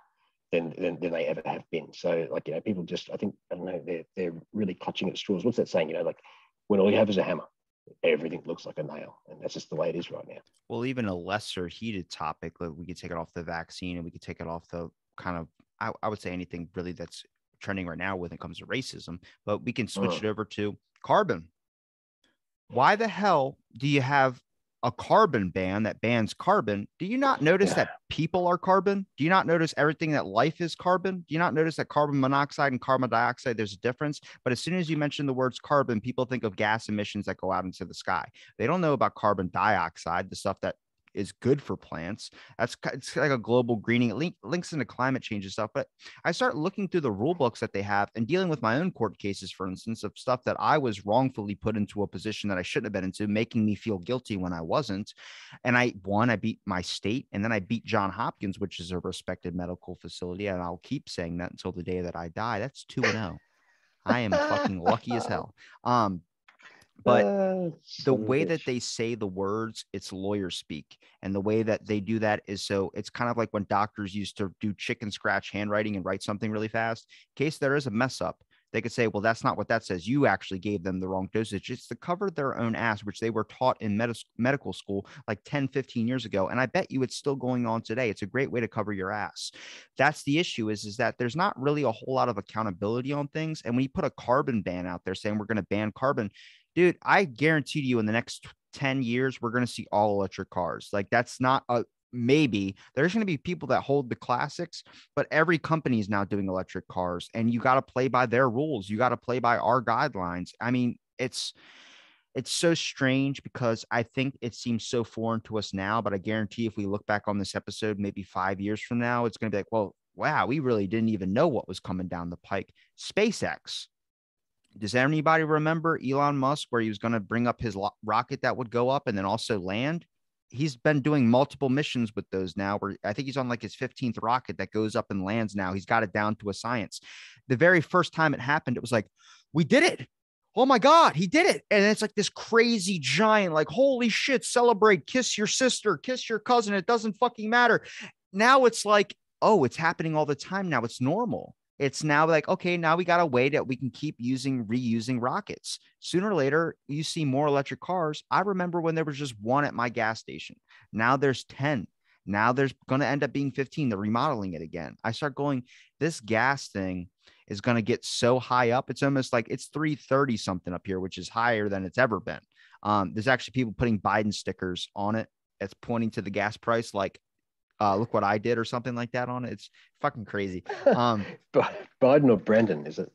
than they ever have been. So people just, I don't know, they're really clutching at straws. What's that saying? When all you have is a hammer, everything looks like a nail, and that's just the way it is right now. Well, even a lesser heated topic, like we could take it off the vaccine, and we could take it off the kind of, I would say anything really that's trending right now when it comes to racism, but we can switch it over to carbon. Why the hell do you have a carbon ban that bans carbon? Do you not notice that people are carbon? Do you not notice everything that life is carbon? Do you not notice that carbon monoxide and carbon dioxide, there's a difference? But as soon as you mention the words carbon, people think of gas emissions that go out into the sky. They don't know about carbon dioxide, the stuff that is good for plants. It's like a global greening. It links into climate change and stuff. But I start looking through the rule books that they have and dealing with my own court cases, for instance, of stuff that I was wrongfully put into a position that I shouldn't have been into, making me feel guilty when I wasn't. And I beat my state, and then I beat Johns Hopkins, which is a respected medical facility. And I'll keep saying that until the day that I die. That's 2-0. I am fucking lucky as hell. But the way that they say the words, it's lawyer speak. And the way that they do that is so it's kind of like when doctors used to do chicken scratch handwriting and write something really fast. In case there is a mess up, they could say, well, that's not what that says. You actually gave them the wrong dosage. It's to cover their own ass, which they were taught in medical school like 10, 15 years ago. And I bet you it's still going on today. It's a great way to cover your ass. That's the issue is that there's not really a whole lot of accountability on things. And when you put a carbon ban out there saying we're going to ban carbon, dude, I guarantee you in the next 10 years, we're going to see all electric cars. Like that's not a maybe. There's going to be people that hold the classics, but every company is now doing electric cars and you got to play by their rules. You got to play by our guidelines. I mean, it's so strange because I think it seems so foreign to us now, but I guarantee if we look back on this episode, maybe 5 years from now, it's going to be like, well, wow, we really didn't even know what was coming down the pike. SpaceX. Does anybody remember Elon Musk where he was going to bring up his rocket that would go up and then also land? He's been doing multiple missions with those now where I think he's on like his 15th rocket that goes up and lands now. He's got it down to a science. The very first time it happened, it was like, we did it. Oh my God, he did it. And it's like this crazy giant, like, holy shit, celebrate, kiss your sister, kiss your cousin. It doesn't fucking matter. Now it's like, oh, it's happening all the time. Now it's normal. It's now like, okay, now we got a way that we can keep reusing rockets. Sooner or later, you see more electric cars. I remember when there was just one at my gas station. Now there's 10. Now there's going to end up being 15. They're remodeling it again. I start going, this gas thing is going to get so high up. It's almost like it's 330 something up here, which is higher than it's ever been. There's actually people putting Biden stickers on it. It's pointing to the gas price like, look what I did or something like that on it. It's fucking crazy. Biden or Brandon, is it?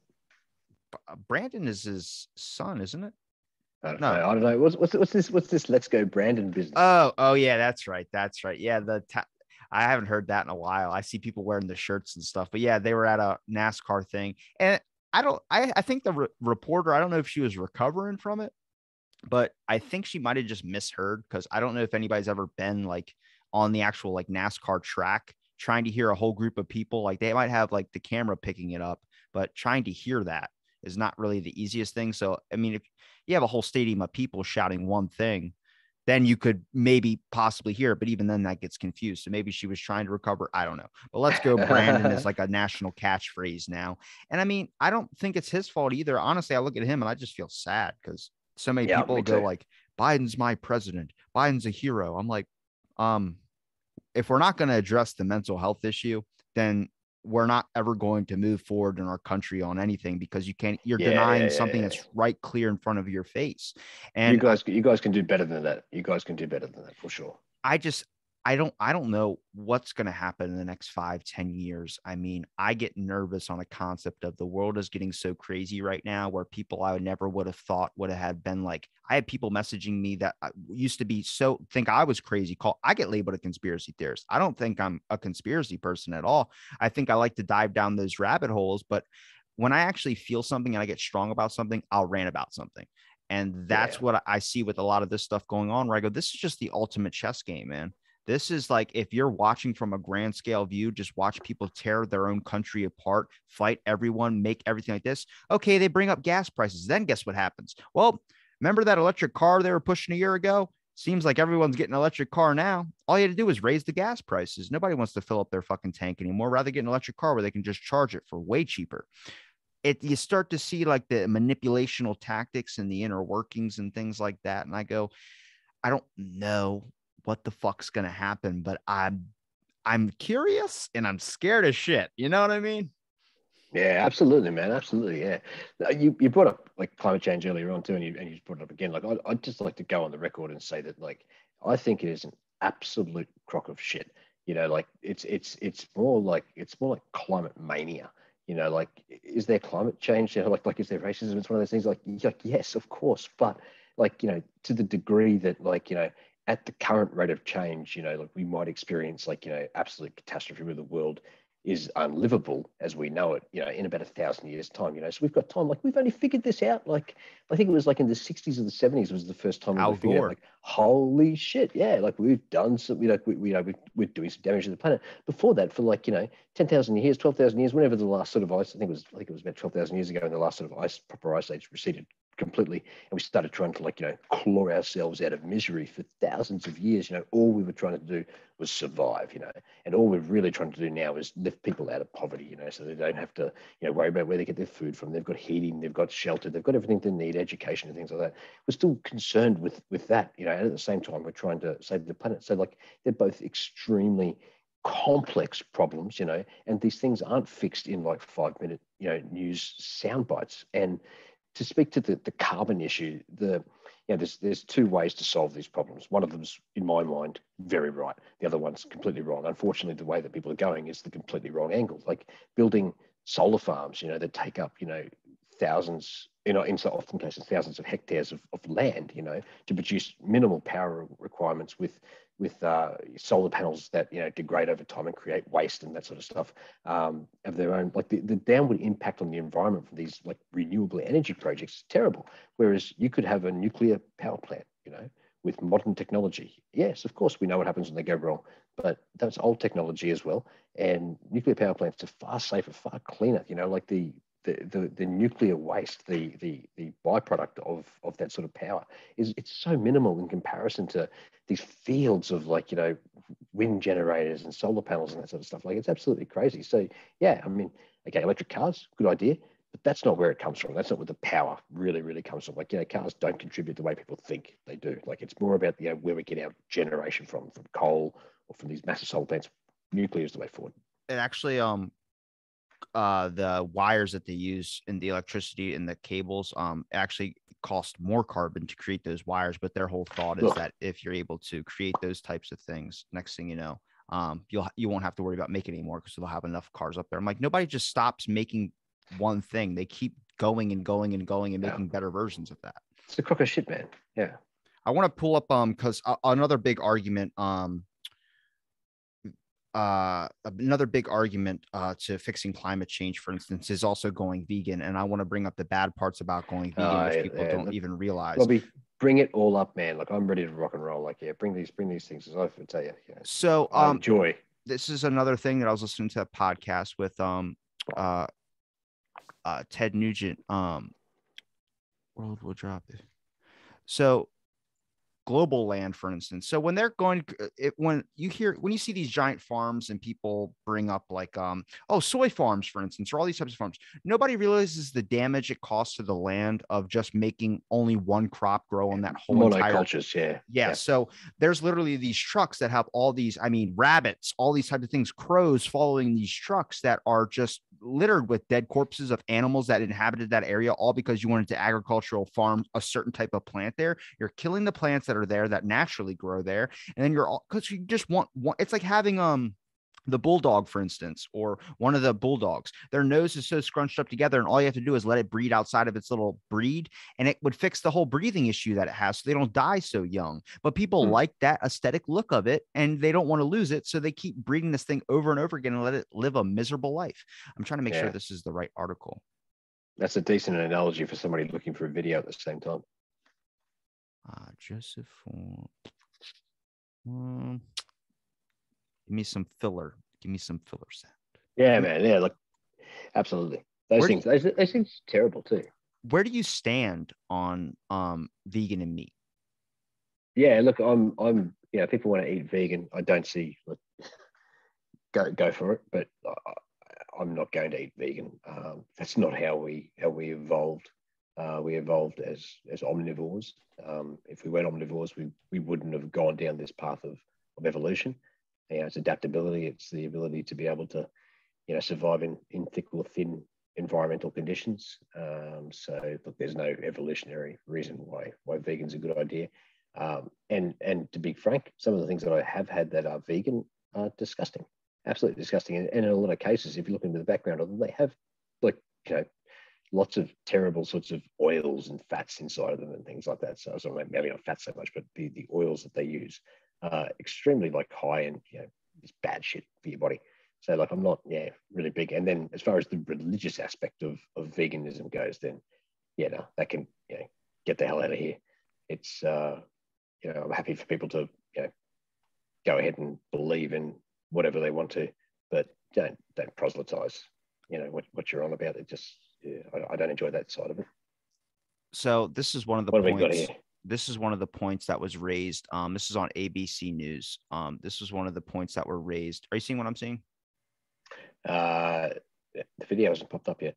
Brandon is his son, isn't it? I don't know. What's this Let's Go Brandon business? Oh yeah, that's right. Yeah, I haven't heard that in a while. I see people wearing the shirts and stuff, but yeah, they were at a NASCAR thing, and I think the reporter, I don't know if she was recovering from it, but I think she might have just misheard because I don't know if anybody's ever been like on the actual like NASCAR track trying to hear a whole group of people. Like they might have like the camera picking it up, but trying to hear that is not really the easiest thing. So, I mean, if you have a whole stadium of people shouting one thing, then you could maybe possibly hear it. But even then that gets confused. So maybe she was trying to recover. I don't know. But let's go. Brandon is like a national catchphrase now. And I mean, I don't think it's his fault either. Honestly, I look at him and I just feel sad because so many people go like, Biden's my president. Biden's a hero. I'm like, if we're not going to address the mental health issue, then we're not ever going to move forward in our country on anything because you're denying something that's right clear in front of your face. And you guys can do better than that. You guys can do better than that for sure. I don't know what's going to happen in the next 5-10 years. I mean, I get nervous on a concept of the world is getting so crazy right now where people I never would have thought would have been like, I had people messaging me that used to be think I was crazy. I get labeled a conspiracy theorist. I don't think I'm a conspiracy person at all. I think I like to dive down those rabbit holes, but when I actually feel something and I get strong about something, I'll rant about something. And that's what I see with a lot of this stuff going on where I go, this is just the ultimate chess game, man. This is like, if you're watching from a grand scale view, just watch people tear their own country apart, fight everyone, make everything like this. Okay, they bring up gas prices. Then guess what happens? Well, remember that electric car they were pushing a year ago? Seems like everyone's getting an electric car now. All you had to do is raise the gas prices. Nobody wants to fill up their fucking tank anymore. Rather get an electric car where they can just charge it for way cheaper. you start to see like the manipulational tactics and the inner workings and things like that. And I go, I don't know what the fuck's gonna happen, but I'm curious and I'm scared as shit. You know what I mean? Yeah, absolutely, man. Absolutely, yeah. You brought up like climate change earlier on too, and you brought it up again. Like I'd just like to go on the record and say that like I think it is an absolute crock of shit. Like it's more like climate mania. Like is there climate change? Like is there racism? It's one of those things. Like yes, of course, but like to the degree that like at the current rate of change, like we might experience like absolute catastrophe with the world is unlivable as we know it, in about 1,000 years' time, So we've got time. Like we've only figured this out. Like I think it was like in the 60s or the 70s was the first time we Al were figured out. Gore. Like holy shit, yeah. Like we've done some. We're doing some damage to the planet. Before that, for like 10,000 years, 12,000 years, whenever the last sort of ice, I think it was about 12,000 years ago, and the last sort of proper ice age receded completely, and we started trying to like claw ourselves out of misery for thousands of years. All we were trying to do was survive. And all we're really trying to do now is lift people out of poverty, so they don't have to, worry about where they get their food from. They've got heating, they've got shelter, they've got everything they need, education and things like that. We're still concerned with that, and at the same time, we're trying to save the planet. So like they're both extremely complex problems, and these things aren't fixed in like 5-minute, news sound bites. And to speak to the carbon issue, there's two ways to solve these problems. One of them's, in my mind, very right. The other one's completely wrong. Unfortunately, the way that people are going is the completely wrong angle. Like building solar farms, that take up, thousands, in so often cases, thousands of hectares of land, to produce minimal power requirements with solar panels that degrade over time and create waste and that sort of stuff, of their own. Like the downward impact on the environment from these like renewable energy projects is terrible. Whereas you could have a nuclear power plant, with modern technology. Yes, of course, we know what happens when they go wrong, but that's old technology as well. And nuclear power plants are far safer, far cleaner. Like the nuclear waste, the byproduct of that sort of power it's so minimal in comparison to these fields of like wind generators and solar panels and that sort of stuff. Like it's absolutely crazy. So yeah, I mean, okay, electric cars, good idea, but that's not where it comes from. That's not where the power really comes from. Like cars don't contribute the way people think they do. Like it's more about where we get our generation from coal or from these massive solar plants. Nuclear is the way forward. It actually the wires that they use in the electricity and the cables actually cost more carbon to create those wires, but their whole thought is that if you're able to create those types of things, next thing you know, you won't have to worry about making anymore because they'll have enough cars up there. I'm like, nobody just stops making one thing. They keep going and going and going and making better versions of that. It's a crock of shit, man. Yeah. I want to pull up because another big argument to fixing climate change, for instance, is also going vegan. And I want to bring up the bad parts about going vegan, which people don't even realize. Robbie, bring it all up, man. Like I'm ready to rock and roll. Like, yeah, bring these things, as I have to tell you. So I enjoy. This is another thing that I was listening to a podcast with Ted Nugent. World will drop it. So global land, for instance. So when they're going, when you see these giant farms and people bring up like, soy farms, for instance, or all these types of farms, nobody realizes the damage it costs to the land of just making only one crop grow on that whole monocultures. Yeah. So there's literally these trucks that have all these, rabbits, all these types of things, crows following these trucks that are just littered with dead corpses of animals that inhabited that area, all because you wanted to agricultural farm a certain type of plant there. You're killing the plants that are there that naturally grow there, and then because you just want it's like having the bulldog, for instance, or one of the bulldogs, their nose is so scrunched up together, and all you have to do is let it breed outside of its little breed, and it would fix the whole breathing issue that it has, so they don't die so young. But people like that aesthetic look of it, and they don't want to lose it, so they keep breeding this thing over and over again and let it live a miserable life. I'm trying to make sure this is the right article. That's a decent analogy for somebody looking for a video at the same time. Joseph, give me some filler. Give me some filler sound. Yeah, man. Yeah, look, absolutely. Those things terrible too. Where do you stand on vegan and meat? Yeah, look, I'm people want to eat vegan. I don't see go for it, but I'm not going to eat vegan. That's not how we evolved. We evolved as omnivores. If we weren't omnivores, we wouldn't have gone down this path of evolution. It's adaptability. It's the ability to be able to, survive in thick or thin environmental conditions. So look, there's no evolutionary reason why vegan's a good idea. And to be frank, some of the things that I have had that are vegan are disgusting, absolutely disgusting. And in a lot of cases, if you look into the background of them, they have lots of terrible sorts of oils and fats inside of them and things like that. So maybe not fats so much, but the oils that they use are extremely high in, it's bad shit for your body. So I'm not, really big. And then as far as the religious aspect of veganism goes, then, no, that can, get the hell out of here. It's, I'm happy for people to, go ahead and believe in whatever they want to, but don't proselytize, what you're on about. It just, I don't enjoy that side of it. So this is one of the points. This is one of the points that was raised. This is on ABC News. This was one of the points that were raised. Are you seeing what I'm seeing? The video hasn't popped up yet.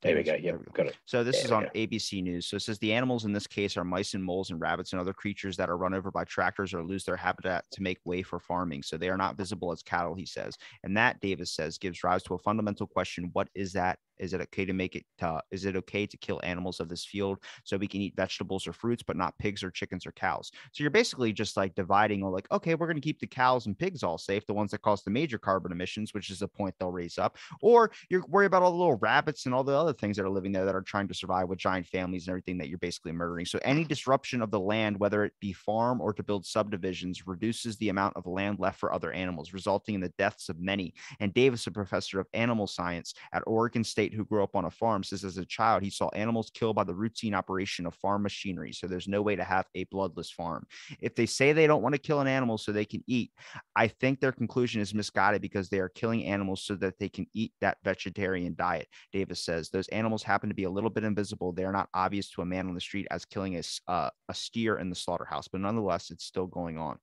There we go. Yeah, got it. So this is on ABC News. So it says the animals in this case are mice and moles and rabbits and other creatures that are run over by tractors or lose their habitat to make way for farming. So they are not visible as cattle, he says. And that, Davis says, gives rise to a fundamental question. What is that? Is it okay to make it? Is it okay to kill animals of this field so we can eat vegetables or fruits, but not pigs or chickens or cows? So you're basically just dividing, okay, we're going to keep the cows and pigs all safe, the ones that cause the major carbon emissions, which is a point they'll raise up. Or you're worried about all the little rabbits and all the other things that are living there that are trying to survive with giant families and everything that you're basically murdering. So any disruption of the land, whether it be farm or to build subdivisions, reduces the amount of land left for other animals, resulting in the deaths of many. And Davis, a professor of animal science at Oregon State, who grew up on a farm, says as a child he saw animals killed by the routine operation of farm machinery. So there's no way to have a bloodless farm. If they say they don't want to kill an animal so they can eat, I think their conclusion is misguided because they are killing animals so that they can eat that vegetarian diet. Davis says those animals happen to be a little bit invisible. They are not obvious to a man on the street as killing a steer in the slaughterhouse, but nonetheless, it's still going on.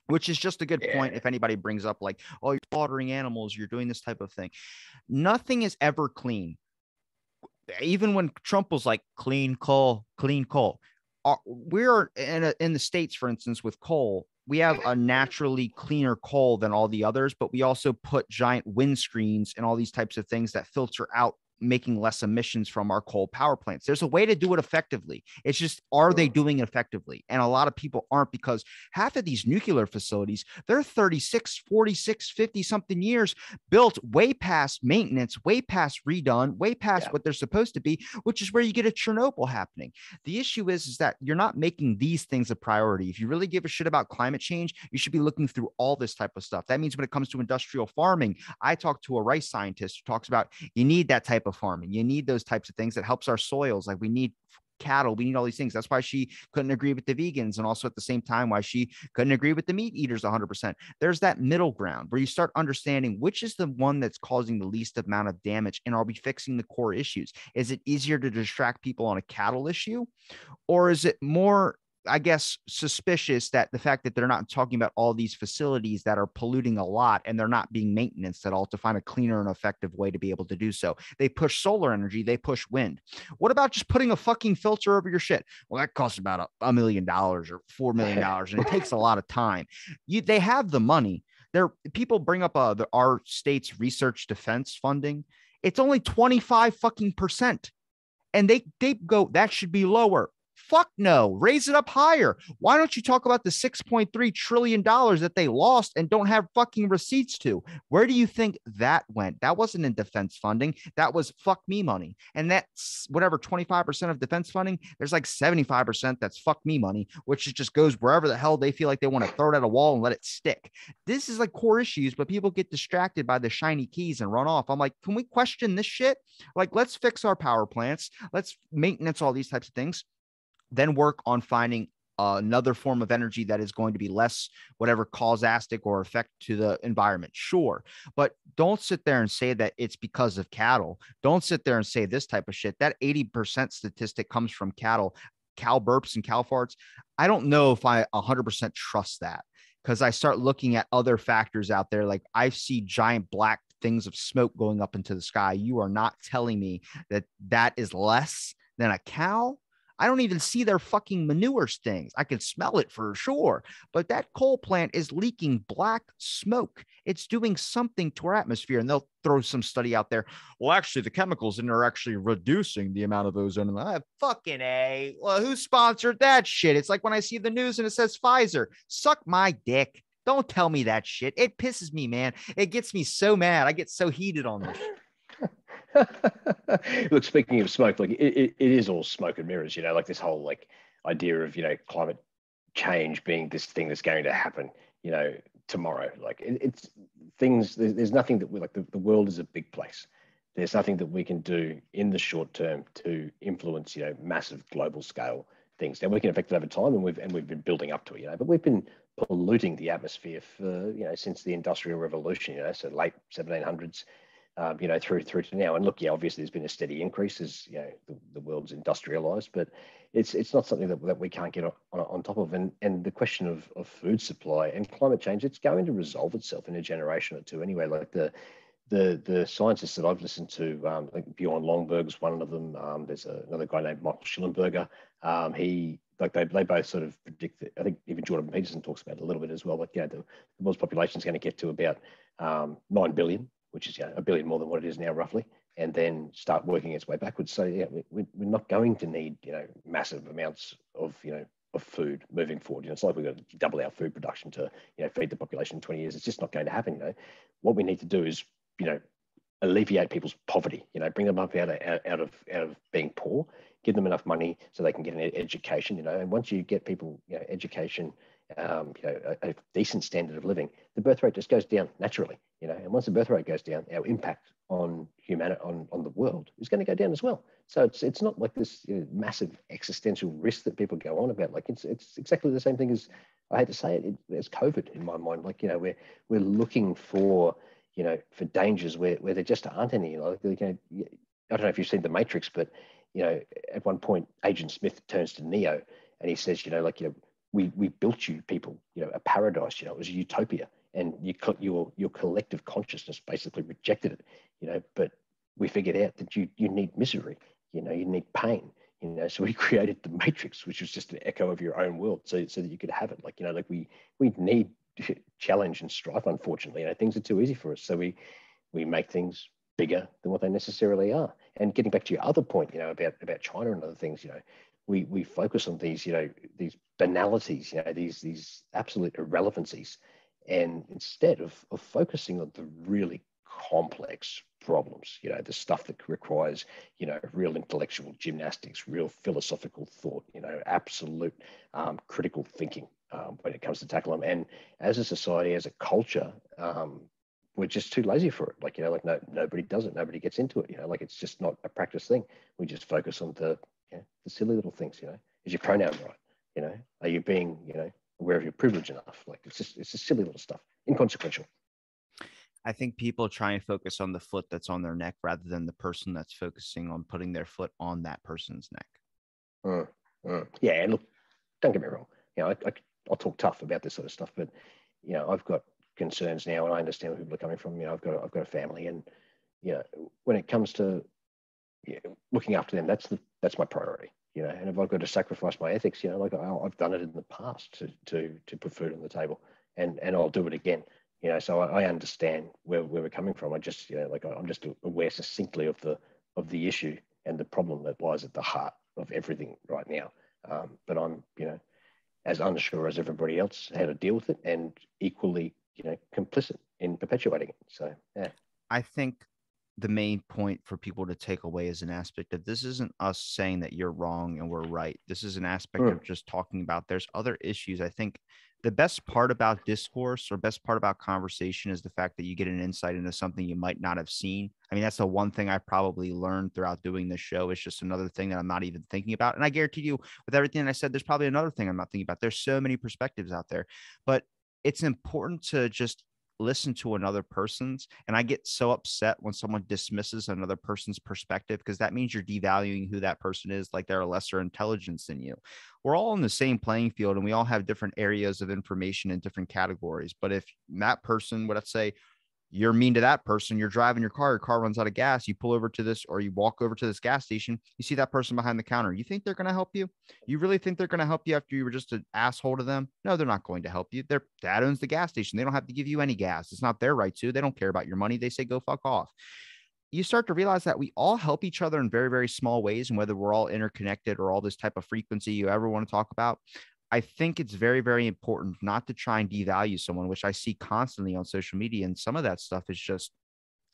Which is just a good point if anybody brings up oh, you're slaughtering animals, you're doing this type of thing. Nothing is ever clean. Even when Trump was clean coal. We're in the States, for instance, with coal, we have a naturally cleaner coal than all the others, but we also put giant windscreens and all these types of things that filter out, making less emissions from our coal power plants. There's a way to do it effectively. It's just, are they doing it effectively? And a lot of people aren't, because half of these nuclear facilities, they're 36, 46, 50 something years built, way past maintenance, way past redone, way past what they're supposed to be, which is where you get a Chernobyl happening. The issue is that you're not making these things a priority. If you really give a shit about climate change, you should be looking through all this type of stuff. That means when it comes to industrial farming, I talked to a rice scientist who talks about you need that type of farming. You need those types of things that helps our soils. We need cattle. We need all these things. That's why she couldn't agree with the vegans. And also at the same time, why she couldn't agree with the meat eaters 100%. There's that middle ground where you start understanding which is the one that's causing the least amount of damage. And are we fixing the core issues? Is it easier to distract people on a cattle issue? Or is it more, I guess, suspicious that the fact that they're not talking about all these facilities that are polluting a lot and they're not being maintained at all to find a cleaner and effective way to be able to do so? They push solar energy, they push wind. What about just putting a fucking filter over your shit? Well, that costs about $1 million or $4 million, and it takes a lot of time. They have the money. People bring up our state's research defense funding. It's only 25%, and they go, that should be lower. Fuck no, raise it up higher. Why don't you talk about the $6.3 trillion that they lost and don't have fucking receipts to? Where do you think that went? That wasn't in defense funding. That was fuck me money. And that's whatever, 25% of defense funding, there's 75% that's fuck me money, which just goes wherever the hell they feel like they want to throw it at a wall and let it stick. This is core issues, but people get distracted by the shiny keys and run off. I'm can we question this shit? Let's fix our power plants. Let's maintenance all these types of things. Then work on finding another form of energy that is going to be less whatever causastic or effect to the environment. Sure. But don't sit there and say that it's because of cattle. Don't sit there and say this type of shit. That 80% statistic comes from cattle, cow burps and cow farts. I don't know if I 100% trust that, because I start looking at other factors out there. I see giant black things of smoke going up into the sky. You are not telling me that that is less than a cow. I don't even see their fucking manure stings. I can smell it for sure, but that coal plant is leaking black smoke. It's doing something to our atmosphere, and they'll throw some study out there. Well, actually, the chemicals in there are actually reducing the amount of ozone. Fucking A. Well, who sponsored that shit? It's like when I see the news and it says Pfizer. Suck my dick. Don't tell me that shit. It pisses me, man. It gets me so mad. I get so heated on this shit. Look, speaking of smoke, like it is all smoke and mirrors, like this whole like idea of, climate change being this thing that's going to happen, tomorrow. Like it's things, there's nothing that we like, the world is a big place. There's nothing that we can do in the short term to influence, massive global scale things. Now we can affect it over time, and we've been building up to it, but we've been polluting the atmosphere for, since the Industrial Revolution, so late 1700s. Through to now. And look, obviously there's been a steady increase as the world's industrialized, but it's not something that we can't get on top of. And the question of food supply and climate change, it's going to resolve itself in a generation or two anyway. Like the scientists that I've listened to, like Bjorn Lomborg's one of them. There's another guy named Michael Schillenberger. They both sort of predict that. I think even Jordan Peterson talks about it a little bit as well. Like the world's population is going to get to about 9 billion, which is a billion more than what it is now roughly, and then start working its way backwards. So we're not going to need massive amounts of of food moving forward. It's like we've got to double our food production to feed the population in 20 years. It's just not going to happen. What we need to do is alleviate people's poverty. Bring them up out of being poor, give them enough money so they can get an education. And once you get people education, a decent standard of living, the birth rate just goes down naturally. And once the birth rate goes down, our impact on humanity, on the world, is going to go down as well. So it's not like this massive existential risk that people go on about. Like it's exactly the same thing as, I hate to say it, as COVID in my mind. Like we're looking for for dangers where there just aren't any. I don't know if you've seen The Matrix, but at one point Agent Smith turns to Neo and he says, we built you people, a paradise, it was a utopia, and your collective consciousness basically rejected it, but we figured out that you need misery, you need pain, so we created the Matrix, which was just an echo of your own world, so that you could have it. We need challenge and strife, unfortunately. Things are too easy for us, so we make things bigger than what they necessarily are. And getting back to your other point, about China and other things, we focus on these, these banalities, these absolute irrelevancies. And instead of focusing on the really complex problems, the stuff that requires, real intellectual gymnastics, real philosophical thought, absolute critical thinking when it comes to tackle them. And as a society, as a culture, we're just too lazy for it. Nobody does it. Nobody gets into it. It's just not a practice thing. We just focus on the silly little things. Is your pronoun right? Are you being, aware of your privilege enough? It's just silly little stuff, inconsequential. I think people try and focus on the foot that's on their neck rather than the person that's focusing on putting their foot on that person's neck. Yeah, and look, don't get me wrong. I'll talk tough about this sort of stuff, but I've got concerns now, and I understand where people are coming from. I've got a family, and when it comes to looking after them, that's my priority. And if I've got to sacrifice my ethics, I've done it in the past to put food on the table, and I'll do it again. So I understand where we're coming from. I just I'm just aware succinctly of the issue and the problem that lies at the heart of everything right now. But I'm as unsure as everybody else how to deal with it, and equally complicit in perpetuating it. So yeah, I think the main point for people to take away is an aspect of this isn't us saying that you're wrong and we're right. This is an aspect of just talking about there's other issues. I think the best part about discourse or best part about conversation is the fact that you get an insight into something you might not have seen. I mean, that's the one thing I probably learned throughout doing this show. It's just another thing that I'm not even thinking about. And I guarantee you, with everything I said, there's probably another thing I'm not thinking about. There's so many perspectives out there, but it's important to just listen to another person's. And I get so upset when someone dismisses another person's perspective, because that means you're devaluing who that person is, like they're a lesser intelligence than you. We're all in the same playing field, and we all have different areas of information in different categories. But if that person would, let's say, You're mean to that person. You're driving your car runs out of gas. You pull over to this, or you walk over to this gas station. You see that person behind the counter. You think they're going to help you? You really think they're going to help you after you were just an asshole to them? No, they're not going to help you. Their dad owns the gas station. They don't have to give you any gas. It's not their right to. They don't care about your money. They say, go fuck off. You start to realize that we all help each other in very, very small ways. And whether we're all interconnected or all this type of frequency you ever want to talk about, I think it's very, very important not to try and devalue someone, which I see constantly on social media. And some of that stuff is just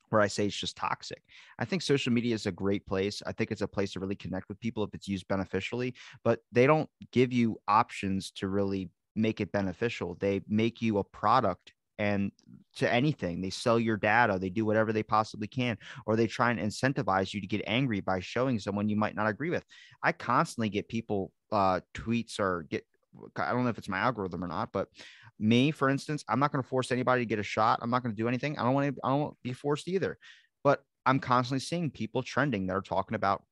where I say it's just toxic. I think social media is a great place. I think it's a place to really connect with people if it's used beneficially, but they don't give you options to really make it beneficial. They make you a product, and to anything, they sell your data, they do whatever they possibly can, or they try and incentivize you to get angry by showing someone you might not agree with. I constantly get people tweets, or get, I don't know if it's my algorithm or not, but me, for instance, I'm not going to force anybody to get a shot. I'm not going to do anything. I don't want to be forced either, but I'm constantly seeing people trending that are talking about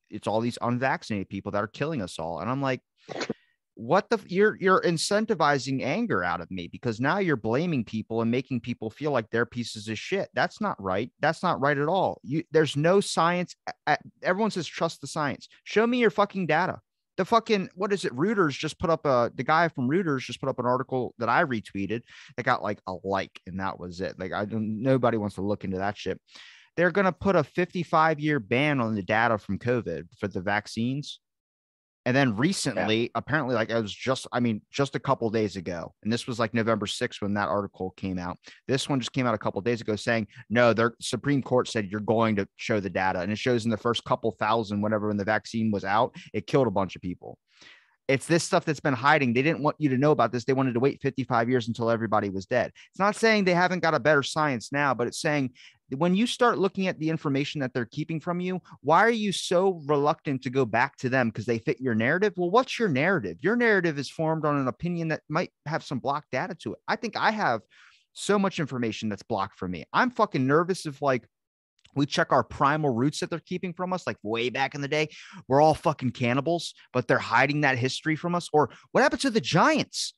it's all these unvaccinated people that are killing us all. And I'm like, what the, you're incentivizing anger out of me, because now you're blaming people and making people feel like they're pieces of shit. That's not right. That's not right at all. There's no science. Everyone says trust the science. Show me your fucking data. The fucking, what is it? Reuters just put up the guy from Reuters just put up an article that I retweeted that got like a like, and that was it. Like, nobody wants to look into that shit. They're going to put a 55-year ban on the data from COVID for the vaccines. And then recently, apparently, like, it was just a couple of days ago, and this was like November 6th when that article came out. This one just came out a couple of days ago saying, no, their Supreme Court said you're going to show the data. And it shows in the first couple thousand, whenever, when the vaccine was out, it killed a bunch of people. It's this stuff that's been hiding. They didn't want you to know about this. They wanted to wait 55 years until everybody was dead. It's not saying they haven't got a better science now, but it's saying when you start looking at the information that they're keeping from you, why are you so reluctant to go back to them because they fit your narrative? Well, what's your narrative? Your narrative is formed on an opinion that might have some blocked data to it. I think I have so much information that's blocked from me. I'm fucking nervous if, like, we check our primal roots that they're keeping from us, like way back in the day, we're all fucking cannibals, but they're hiding that history from us. Or what happened to the giants?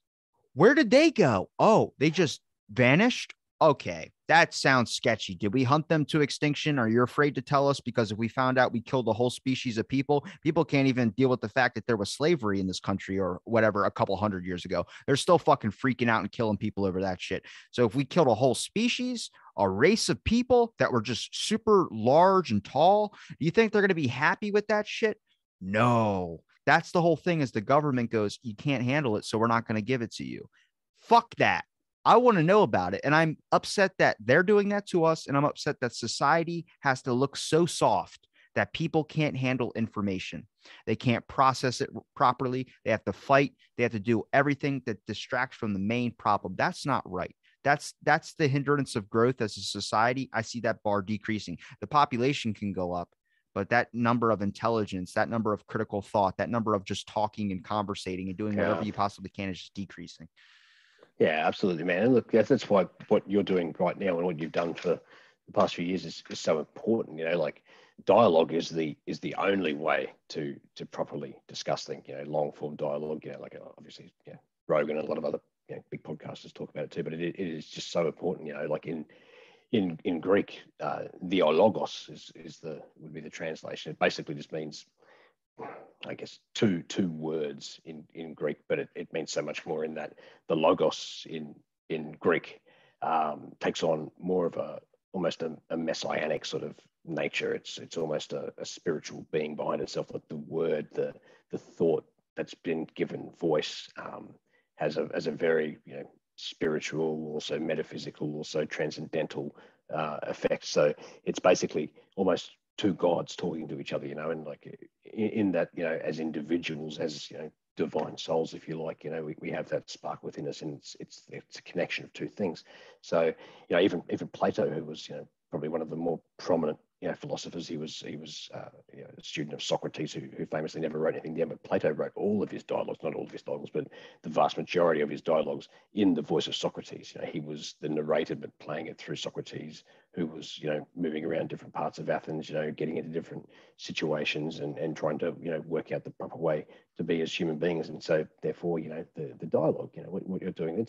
Where did they go? Oh, they just vanished. Okay, that sounds sketchy. Did we hunt them to extinction? Are you afraid to tell us? Because if we found out we killed a whole species of people, people can't even deal with the fact that there was slavery in this country or whatever a couple hundred years ago. They're still fucking freaking out and killing people over that shit. So if we killed a whole species, a race of people that were just super large and tall, do you think they're going to be happy with that shit? No. That's the whole thing, is the government goes, you can't handle it, so we're not going to give it to you. Fuck that. I want to know about it. And I'm upset that they're doing that to us. And I'm upset that society has to look so soft that people can't handle information. They can't process it properly. They have to fight. They have to do everything that distracts from the main problem. That's not right. That's the hindrance of growth as a society. I see that bar decreasing. The population can go up, but that number of intelligence, that number of critical thought, that number of just talking and conversating and doing whatever you possibly can is just decreasing. Yeah, absolutely, man. And look, that's why what you're doing right now and what you've done for the past few years is so important. You know, like, dialogue is the only way to properly discuss things. You know, long form dialogue. You know, like, obviously, yeah, Rogan and a lot of other, you know, big podcasters talk about it too. But it is just so important. You know, like in Greek, dialogos would be the translation. It basically just means, I guess, two words in Greek, but it means so much more in that the logos in Greek takes on more of almost a messianic sort of nature. It's almost a spiritual being behind itself. Like the word, the thought that's been given voice has a very, you know, spiritual, also metaphysical, also transcendental effect. So it's basically almost two gods talking to each other, you know, and like in that, you know, as individuals, as, you know, divine souls, if you like, you know, we have that spark within us, and it's a connection of two things. So, you know, even Plato, who was, you know, probably one of the more prominent, you know, philosophers, he was you know, a student of Socrates, who famously never wrote anything down, but Plato wrote all of his dialogues, not all of his dialogues, but the vast majority of his dialogues in the voice of Socrates. You know, he was the narrator, but playing it through Socrates, who was, you know, moving around different parts of Athens, you know, getting into different situations and trying to, you know, work out the proper way to be as human beings. And so therefore, you know, the dialogue, you know, what you're doing,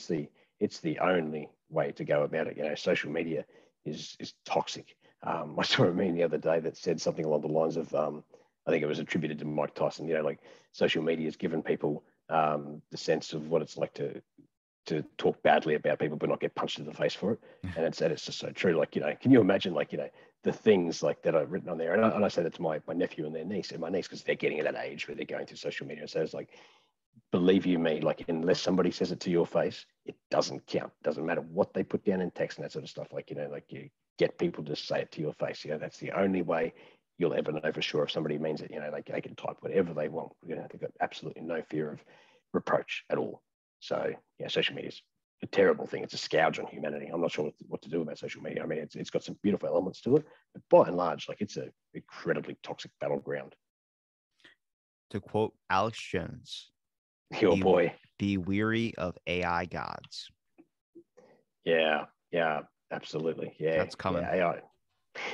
it's the only way to go about it. Social media is toxic. I saw a meme the other day that said something along the lines of, I think it was attributed to Mike Tyson. Like social media has given people the sense of what it's like to talk badly about people but not get punched in the face for it. And it's just so true. Like, can you imagine the things like that I've written on there? And I say that to my nephew and their niece and my niece, because they're getting at that age where they're going through social media. So it's like, believe you me, like unless somebody says it to your face, it doesn't count. Doesn't matter what they put down in text and that sort of stuff. Like, like you get people to say it to your face. That's the only way you'll ever know for sure if somebody means it. Like they can type whatever they want. They've got absolutely no fear of reproach at all. So social media is a terrible thing. It's a scourge on humanity. I'm not sure what to do about social media. I mean, it's got some beautiful elements to it, but by and large, like it's an incredibly toxic battleground. To quote Alex Jones, your boy, be weary of AI gods. Yeah, absolutely. Yeah, that's coming. Yeah, AI.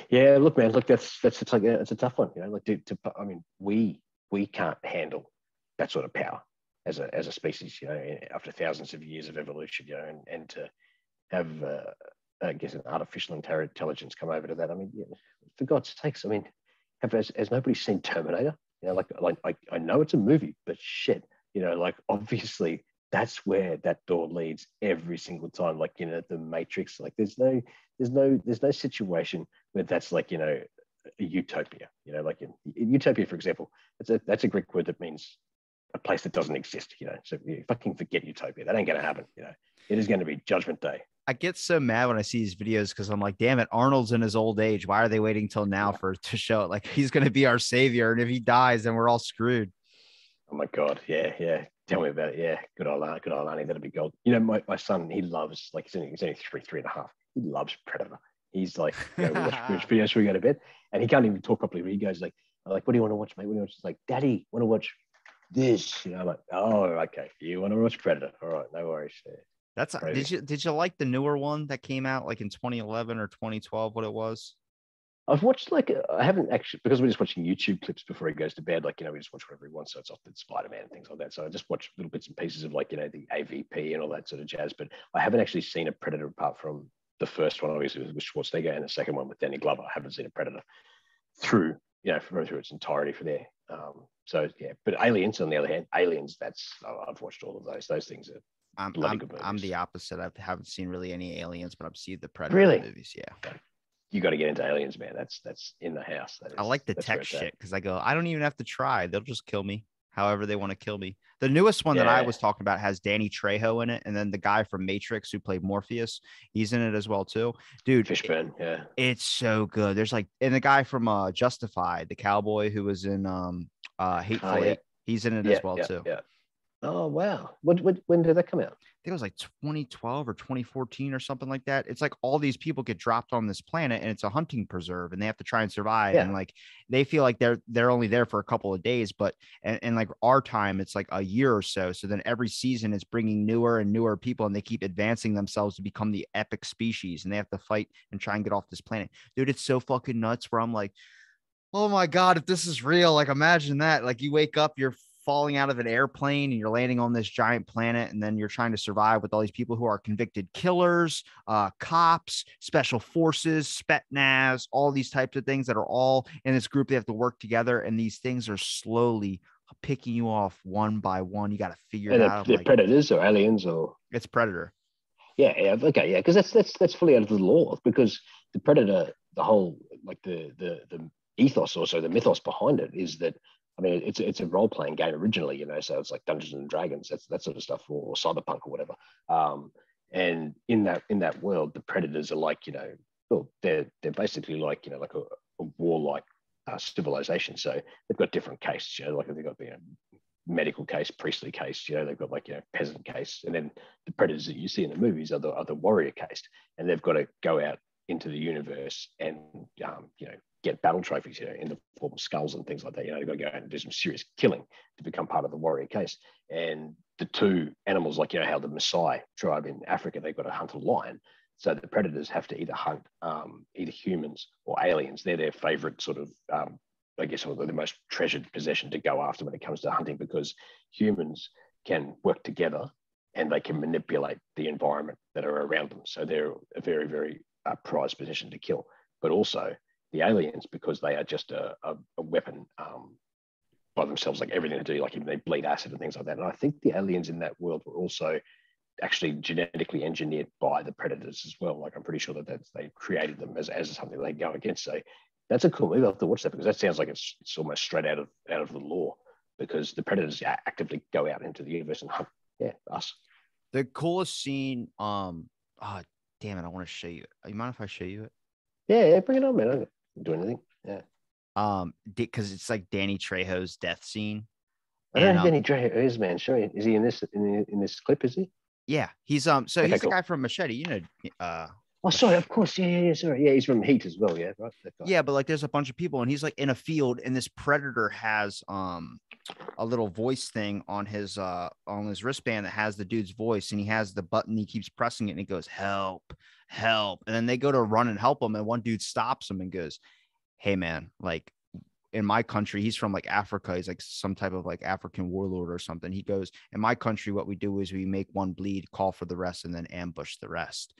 Yeah, look, man, look, it's like it's a tough one. Like I mean, we can't handle that sort of power as a species, after thousands of years of evolution, and to have, I guess, an artificial intelligence come over to that. I mean, for God's sakes, I mean, has nobody seen Terminator? I know it's a movie, but shit, like obviously that's where that door leads every single time. Like, the Matrix, like there's no situation where that's like, a utopia, like in utopia, for example, that's a Greek word that means a place that doesn't exist, so you fucking forget utopia. That ain't going to happen. It is going to be Judgment Day. I get so mad when I see these videos because I'm like, damn it, Arnold's in his old age. Why are they waiting till now to show it? Like, he's going to be our savior, and if he dies, then we're all screwed. Oh my God, yeah. Tell me about it. Yeah, good old Arnie. That'll be gold. My son, he loves, like, he's only three and a half. He loves Predator. He's like, we watch videos before we go to bed, and he can't even talk properly. He goes like, what do you want to watch, mate? What do you want to watch? He's like, Daddy, want to watch this? I'm like, oh, okay. You want to watch Predator? All right, no worries. Yeah. That's crazy. Did you like the newer one that came out like in 2011 or 2012? What it was? I've watched I haven't actually, because we're just watching YouTube clips before he goes to bed. Like, we just watch whatever he wants. So it's often Spider-Man and things like that. So I just watch little bits and pieces of the AVP and all that sort of jazz. But I haven't actually seen a Predator apart from the first one, obviously, with Schwarzenegger, and the second one with Danny Glover. I haven't seen a Predator through its entirety for there. So yeah, but Aliens, on the other hand, I've watched all of those. Those things are I'm the opposite. I haven't seen really any Aliens, but I've seen the Predator movies. Yeah. You got to get into Aliens, man. That's in the house. I like the tech shit because I don't even have to try. They'll just kill me however they want to kill me. The newest one that I was talking about has Danny Trejo in it, and then the guy from Matrix who played Morpheus, he's in it as well too. Dude, Fishburne, yeah, it's so good. There's and the guy from Justified, the cowboy who was in Hateful Eight, he's in it as well too. Yeah. Oh wow! When did that come out? I think it was like 2012 or 2014 or something like that. It's like all these people get dropped on this planet, and it's a hunting preserve, and they have to try and survive. Yeah. And like they feel like they're only there for a couple of days, but and like our time, it's like a year or so. So then every season is bringing newer and newer people, and they keep advancing themselves to become the epic species, and they have to fight and try and get off this planet. Dude, it's so fucking nuts. Where I'm like, oh my God, if this is real, like imagine that. Like you wake up, you're falling out of an airplane and you're landing on this giant planet, and then you're trying to survive with all these people who are convicted killers, cops, special forces, Spetsnaz, all these types of things that are all in this group. They have to work together, and these things are slowly picking you off one by one. You got to figure it out. They're predators or aliens, or it's Predator. Yeah, okay, yeah, because that's fully out of the law, because the Predator, the whole the ethos, also the mythos behind it, is that, I mean, it's a role-playing game originally, so it's like Dungeons and Dragons, that's that sort of stuff, or cyberpunk or whatever. And in that world, the predators are like, they're basically like, like a warlike civilization. So they've got different castes, like they've got medical case, priestly case, they've got peasant case, and then the predators that you see in the movies are the warrior case, and they've got to go out into the universe and get battle trophies, in the form of skulls and things like that. They've got to go out and do some serious killing to become part of the warrior case. And the two animals, like, how the Maasai tribe in Africa, they've got to hunt a lion. So the predators have to either hunt either humans or aliens. They're their favorite sort of, I guess, the most treasured possession to go after when it comes to hunting, because humans can work together and they can manipulate the environment that are around them. So they're a very, very prized position to kill. But also the aliens, because they are just a weapon by themselves, like everything to do, like even they bleed acid and things like that. And I think the aliens in that world were also actually genetically engineered by the predators as well. Like I'm pretty sure that they created them as something they go against. So that's a cool movie. I'll have to watch that because that sounds like it's almost straight out of the lore, because the predators actively go out into the universe and hunt us. The coolest scene, oh damn it, I want to show you. You mind if I show you it? Yeah, bring it on, man. I don't do anything. Yeah. Because it's like Danny Trejo's death scene. I don't know who Danny Trejo is, man. Show me. Is he in this clip? Is he? Yeah, he's so okay, he's the guy from Machete, you know. Oh, sorry, of course. Yeah, sorry. Yeah, he's from Heat as well. Yeah, right. Yeah, but like there's a bunch of people and he's like in a field and this predator has a little voice thing on his wristband that has the dude's voice, and he has the button, he keeps pressing it and it goes, help, help. And then they go to run and help him, and one dude stops him and goes, hey man, like in my country, he's from like Africa. He's like some type of like African warlord or something. He goes, in my country, what we do is we make one bleed, call for the rest, and then ambush the rest.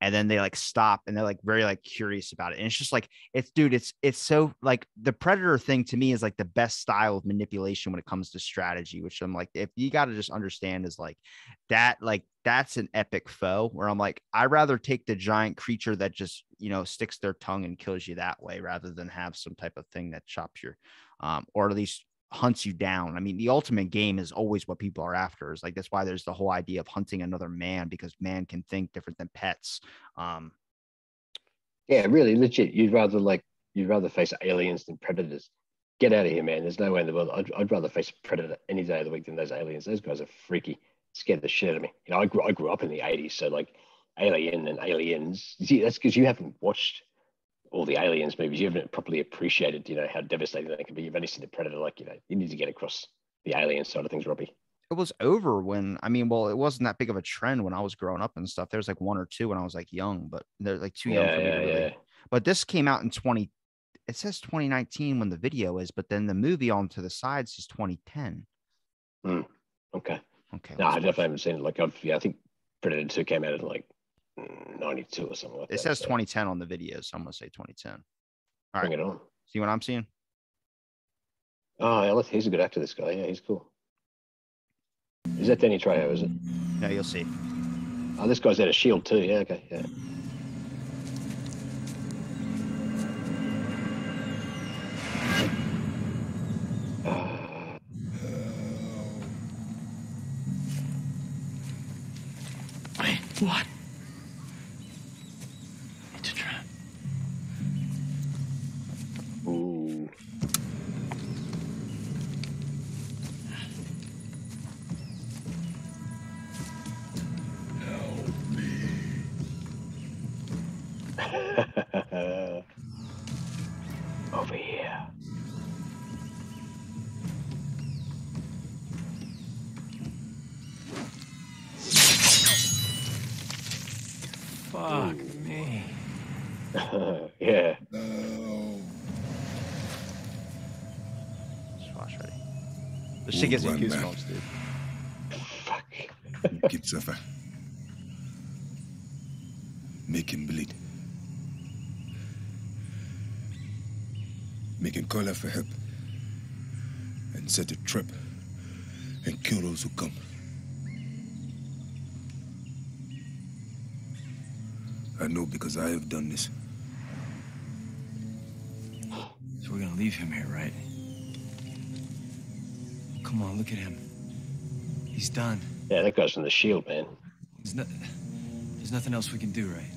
And then they like stop and they're like very like curious about it. And it's just like, it's so like the predator thing to me is like the best style of manipulation when it comes to strategy, which I'm like, if you got to just understand is like that's an epic foe where I'm like, I'd rather take the giant creature that just, you know, sticks their tongue and kills you that way rather than have some type of thing that chops your, or at least hunts you down. I mean, the ultimate game is always what people are after. Is like, that's why there's the whole idea of hunting another man, because man can think different than pets. Yeah, really legit. You'd rather face aliens than predators. Get out of here, man. There's no way in the world. I'd rather face a predator any day of the week than those aliens. Those guys are freaky. Scared the shit out of me. You know, I grew up in the 80s, so like Alien and Aliens. You see, that's because you haven't watched all the Aliens movies. You haven't properly appreciated, you know, how devastating they can be. You've only seen the Predator. Like, you know, you need to get across the Alien side of things, Robbie. It was over when, I mean, well, it wasn't that big of a trend when I was growing up and stuff. There's like one or two when I was like young, but they're like too young for me to really. Yeah. But this came out in it says 2019 when the video is, but then the movie on to the sides is 2010. Okay. No, I definitely haven't seen it. Like, I think Predator 2 came out in like 92 or something like that. It says 2010 on the video, so I'm gonna say 2010. All right, bring it on. See what I'm seeing? Oh, yeah, he's a good actor, this guy. Yeah, he's cool. Is that Danny Trejo, is it? No, you'll see. Oh, this guy's out of S.H.I.E.L.D. too. Yeah, okay, yeah. Wait, what? It's a trap. Ooh. Help me. Over here. Fuck me. Yeah. Watch ready. This shit gives me goosebumps, dude. Fuck. Keep suffer. Make him bleed. Make him call out for help. And set a trap. And kill those who come. I know because I have done this. So we're gonna leave him here, right? Come on, look at him. He's done. Yeah, that guy's from the S.H.I.E.L.D., man. There's nothing else we can do, right?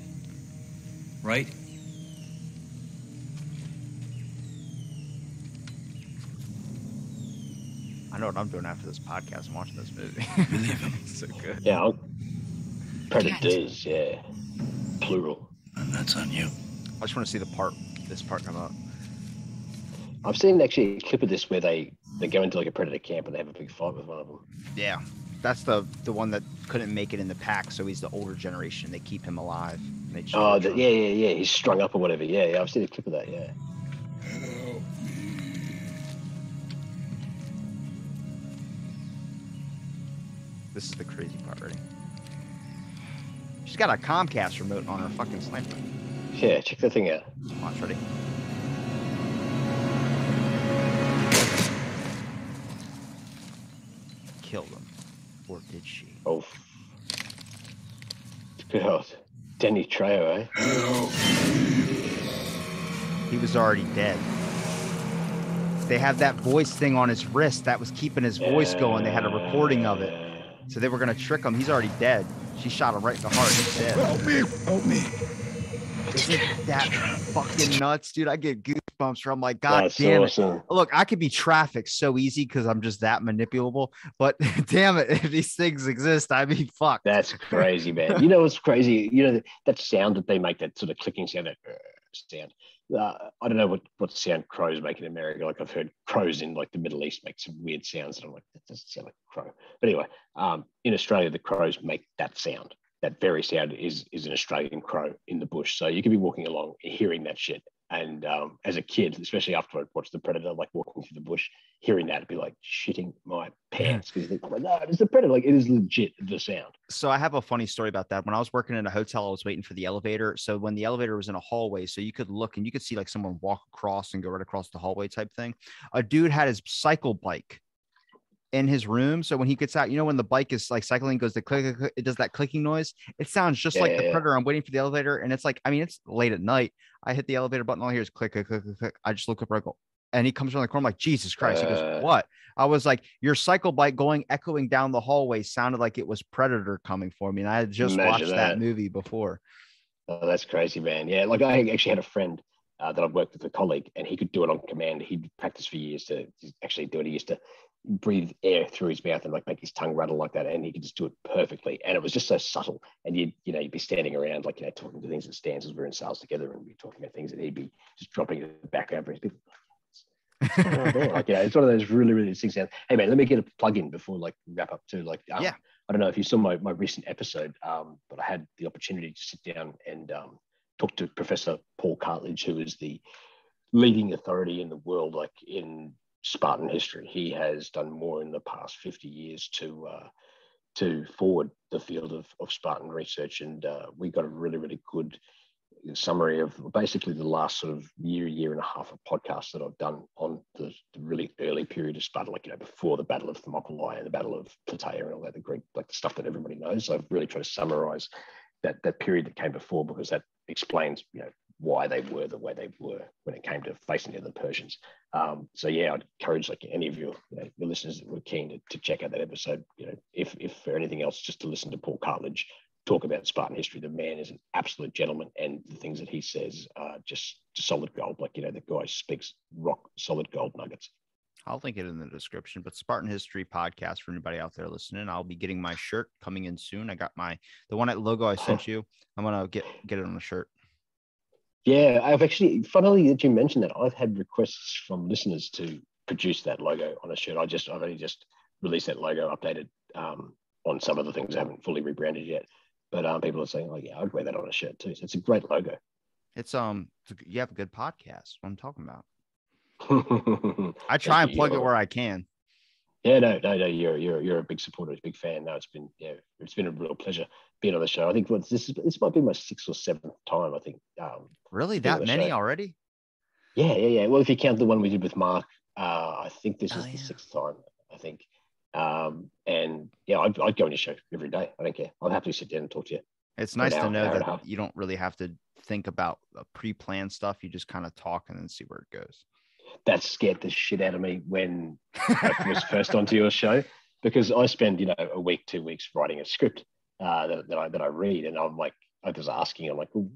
Right? I know what I'm doing after this podcast. I'm watching this movie. Believe him. So good. Yeah, Predators, yeah. Plural. And that's on you. I just want to see this part come up. I've seen actually a clip of this where they go into like a predator camp and they have a big fight with one of them. Yeah, that's the one that couldn't make it in the pack, so he's the older generation. They keep him alive. Yeah. He's strung up or whatever. Yeah, I've seen a clip of that. Yeah. Help me. This is the crazy part. Ready? She's got a Comcast remote on her fucking sniper. Yeah, check that thing out. Watch, ready? Killed him. Or did she? Oh. God. Danny Trejo, eh? He was already dead. They have that voice thing on his wrist that was keeping his voice going. They had a recording of it. So they were going to trick him. He's already dead. She shot him right in the heart. He's dead. Help me! Help me! Isn't that fucking nuts, dude? I get goosebumps from like, God That's damn awesome. it. Look, I could be trafficked so easy because I'm just that manipulable. But damn it, if these things exist, I'd be fucked. That's crazy, man. You know what's crazy? You know that sound that they make, that sort of clicking sound, that sound. I don't know what sound crows make in America. Like I've heard crows in like the Middle East make some weird sounds, and I'm like, that doesn't sound like a crow. But anyway, in Australia, the crows make that sound. That very sound is an Australian crow in the bush. So you could be walking along hearing that shit. And as a kid, especially after I watched The Predator, like walking through the bush, hearing that, it'd be like shitting my pants because you think, oh my God, it's The Predator. Like it is legit the sound. So I have a funny story about that. When I was working in a hotel, I was waiting for the elevator. So when the elevator was in a hallway, so you could look and you could see like someone walk across and go right across the hallway type thing. A dude had his cycle bike in his room. So when he gets out, you know, when the bike is like cycling, goes to click, it does that clicking noise. It sounds just like the Predator. I'm waiting for the elevator. And it's like, I mean, it's late at night. I hit the elevator button. All I hear is click, click, click, click, click. I just look up, I go, and he comes around the corner. I'm like, Jesus Christ. He goes, what? I was like, your cycle bike echoing down the hallway sounded like it was Predator coming for me. And I had just watched that movie before. Oh, that's crazy, man. Yeah. Like I actually had a friend that I've worked with, a colleague, and he could do it on command. He'd practice for years to actually do it. He used to breathe air through his mouth and like make his tongue rattle like that, and he could just do it perfectly. And it was just so subtle. And you'd be standing around like, talking to things in stanzas. We were in sales together, and we'd be talking about things, and he'd be just dropping it in the background for his people. Like, it's one of those really, really distinct sounds. Hey man, let me get a plug in before like wrap up too. Like, yeah, I don't know if you saw my recent episode, but I had the opportunity to sit down and talk to Professor Paul Cartledge, who is the leading authority in the world, like in Spartan history. He has done more in the past 50 years to forward the field of Spartan research, and we got a really, really good summary of basically the last sort of year and a half of podcasts that I've done on the really early period of Sparta, like before the Battle of Thermopylae and the Battle of Plataea and all that, the Greek, like the stuff that everybody knows. So I've really tried to summarize that period that came before, because that explains why they were the way they were when it came to facing the Persians. So yeah, I'd encourage like any of your listeners that were keen to check out that episode. If for anything else, just to listen to Paul Cartledge talk about Spartan history. The man is an absolute gentleman, and the things that he says are just solid gold. Like the guy speaks rock solid gold nuggets. I'll link it in the description. But Spartan History Podcast, for anybody out there listening, I'll be getting my shirt coming in soon. I got the one at logo I sent you. I'm gonna get it on the shirt. Yeah, I've actually, funnily that you mentioned that, I've had requests from listeners to produce that logo on a shirt. I've only just released that logo, updated on some of the things. I haven't fully rebranded yet, but people are saying, "Oh yeah, I'd wear that on a shirt too." So it's a great logo. It's you have a good podcast. What I'm talking about. I try and plug it where I can. Yeah, no. You're a big supporter, a big fan. No, it's been a real pleasure being on the show. I think this might be my 6th or 7th time. I think. Really, that many show already? Yeah. Well, if you count the one we did with Mark, I think this is the 6th time. I think. And yeah, I'd go on your show every day. I don't care. I'll happily sit down and talk to you. It's nice to know that you don't really have to think about pre-planned stuff. You just kind of talk and then see where it goes. That scared the shit out of me when I was first onto your show, because I spend a week, 2 weeks writing a script that I read, and I'm like, I was asking, I'm like, well,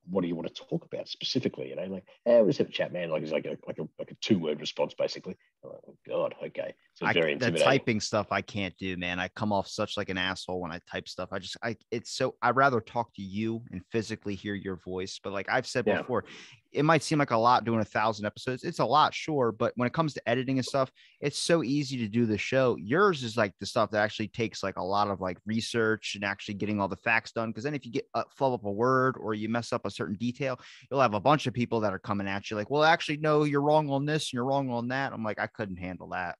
what do you want to talk about specifically? Like, we'll just have a chat, man. Like it's like a 2-word response, basically. I'm like, oh God, okay. So it's very intimidating. The typing stuff I can't do, man. I come off such like an asshole when I type stuff. I'd rather talk to you and physically hear your voice. But like I've said before, it might seem like a lot doing 1,000 episodes. It's a lot, sure. But when it comes to editing and stuff, it's so easy to do the show. Yours is like the stuff that actually takes like a lot of like research and actually getting all the facts done. Because then if you get flub up a word or you mess up a certain detail, you'll have a bunch of people that are coming at you like, well, actually, no, you're wrong on this and you're wrong on that. I'm like, I couldn't handle that.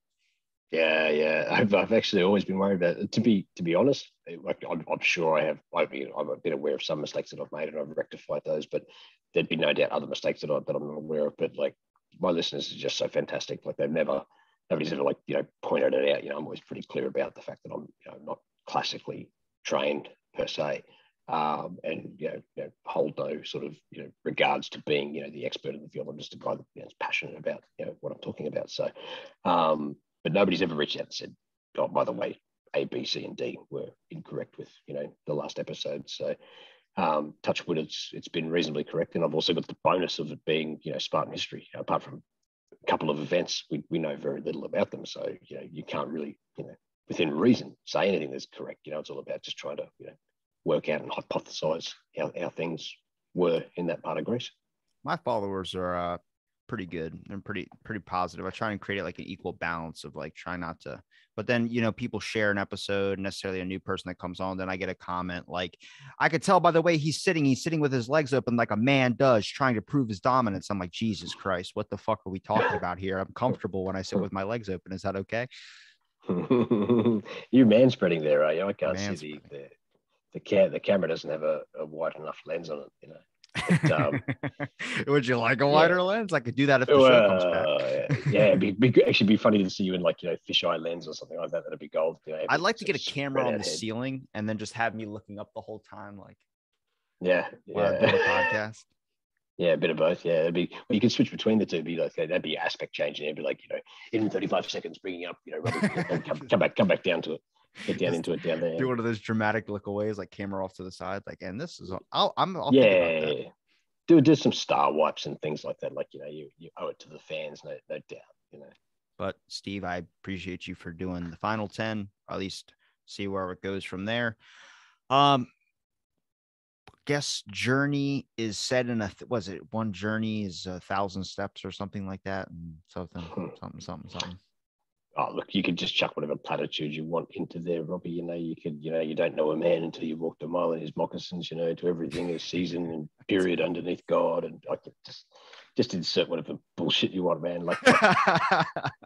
Yeah. I've actually always been worried about it. To be honest, like I'm sure I'm a bit aware of some mistakes that I've made, and I've rectified those. But there'd be no doubt other mistakes that I'm not aware of. But like my listeners are just so fantastic. Like nobody's ever like pointed it out. I'm always pretty clear about the fact that I'm not classically trained per se. And hold no sort of regards to being the expert in the field. I'm just a guy that's passionate about what I'm talking about. So, but nobody's ever reached out and said, "Oh, by the way, A, B, C, and D were incorrect with the last episode." So, touch wood, it's been reasonably correct, and I've also got the bonus of it being Spartan history. Apart from a couple of events, we know very little about them. So you can't really within reason say anything that's correct. It's all about just trying to work out and hypothesize how things were in that part of Greece. My followers are pretty good. They're pretty positive. I try and create like an equal balance of like try not to, but then people share an episode, necessarily a new person that comes on, then I get a comment like, I could tell by the way he's sitting with his legs open like a man does, trying to prove his dominance. I'm like, Jesus Christ, what the fuck are we talking about here? I'm comfortable when I sit with my legs open. Is that okay? You're manspreading there, are you? I can't see the camera doesn't have a wide enough lens on it, But, would you like a wider lens? I could do that if the show comes back. Yeah, it'd be funny to see you in like fisheye lens or something like that. That'd be gold. I'd like to get a camera on the ceiling and then just have me looking up the whole time, like while I do a podcast. Yeah, a bit of both. Yeah, you can switch between the two. Be like that'd be aspect changing. It'd be like in 35 seconds, bringing up come back down to it. Get down into it down there. Do one of those dramatic look aways, like camera off to the side, like. And this is I'll think about that. Do some star wipes and things like that. Like you owe it to the fans, no doubt. But Steve, I appreciate you for doing the final 10, or at least see where it goes from there. Guess journey is set in was it one journey is 1,000 steps or something like that, and something. Oh, look, you could just chuck whatever platitude you want into there, Robbie. You don't know a man until you've walked a mile in his moccasins, to everything is season and period underneath God. And I could just insert whatever bullshit you want, man. Like,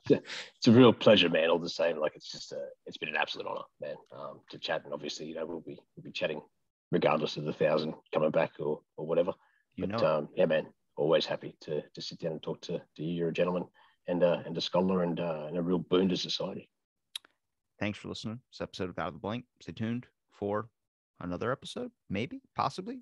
it's a real pleasure, man, all the same. Like, it's been an absolute honor, man, to chat. And obviously, we'll be chatting regardless of the 1,000 coming back or whatever. Yeah, man, always happy to sit down and talk to you. You're a gentleman. And a scholar and a real boon to society. Thanks for listening. This episode of Out of the Blank. Stay tuned for another episode, maybe, possibly.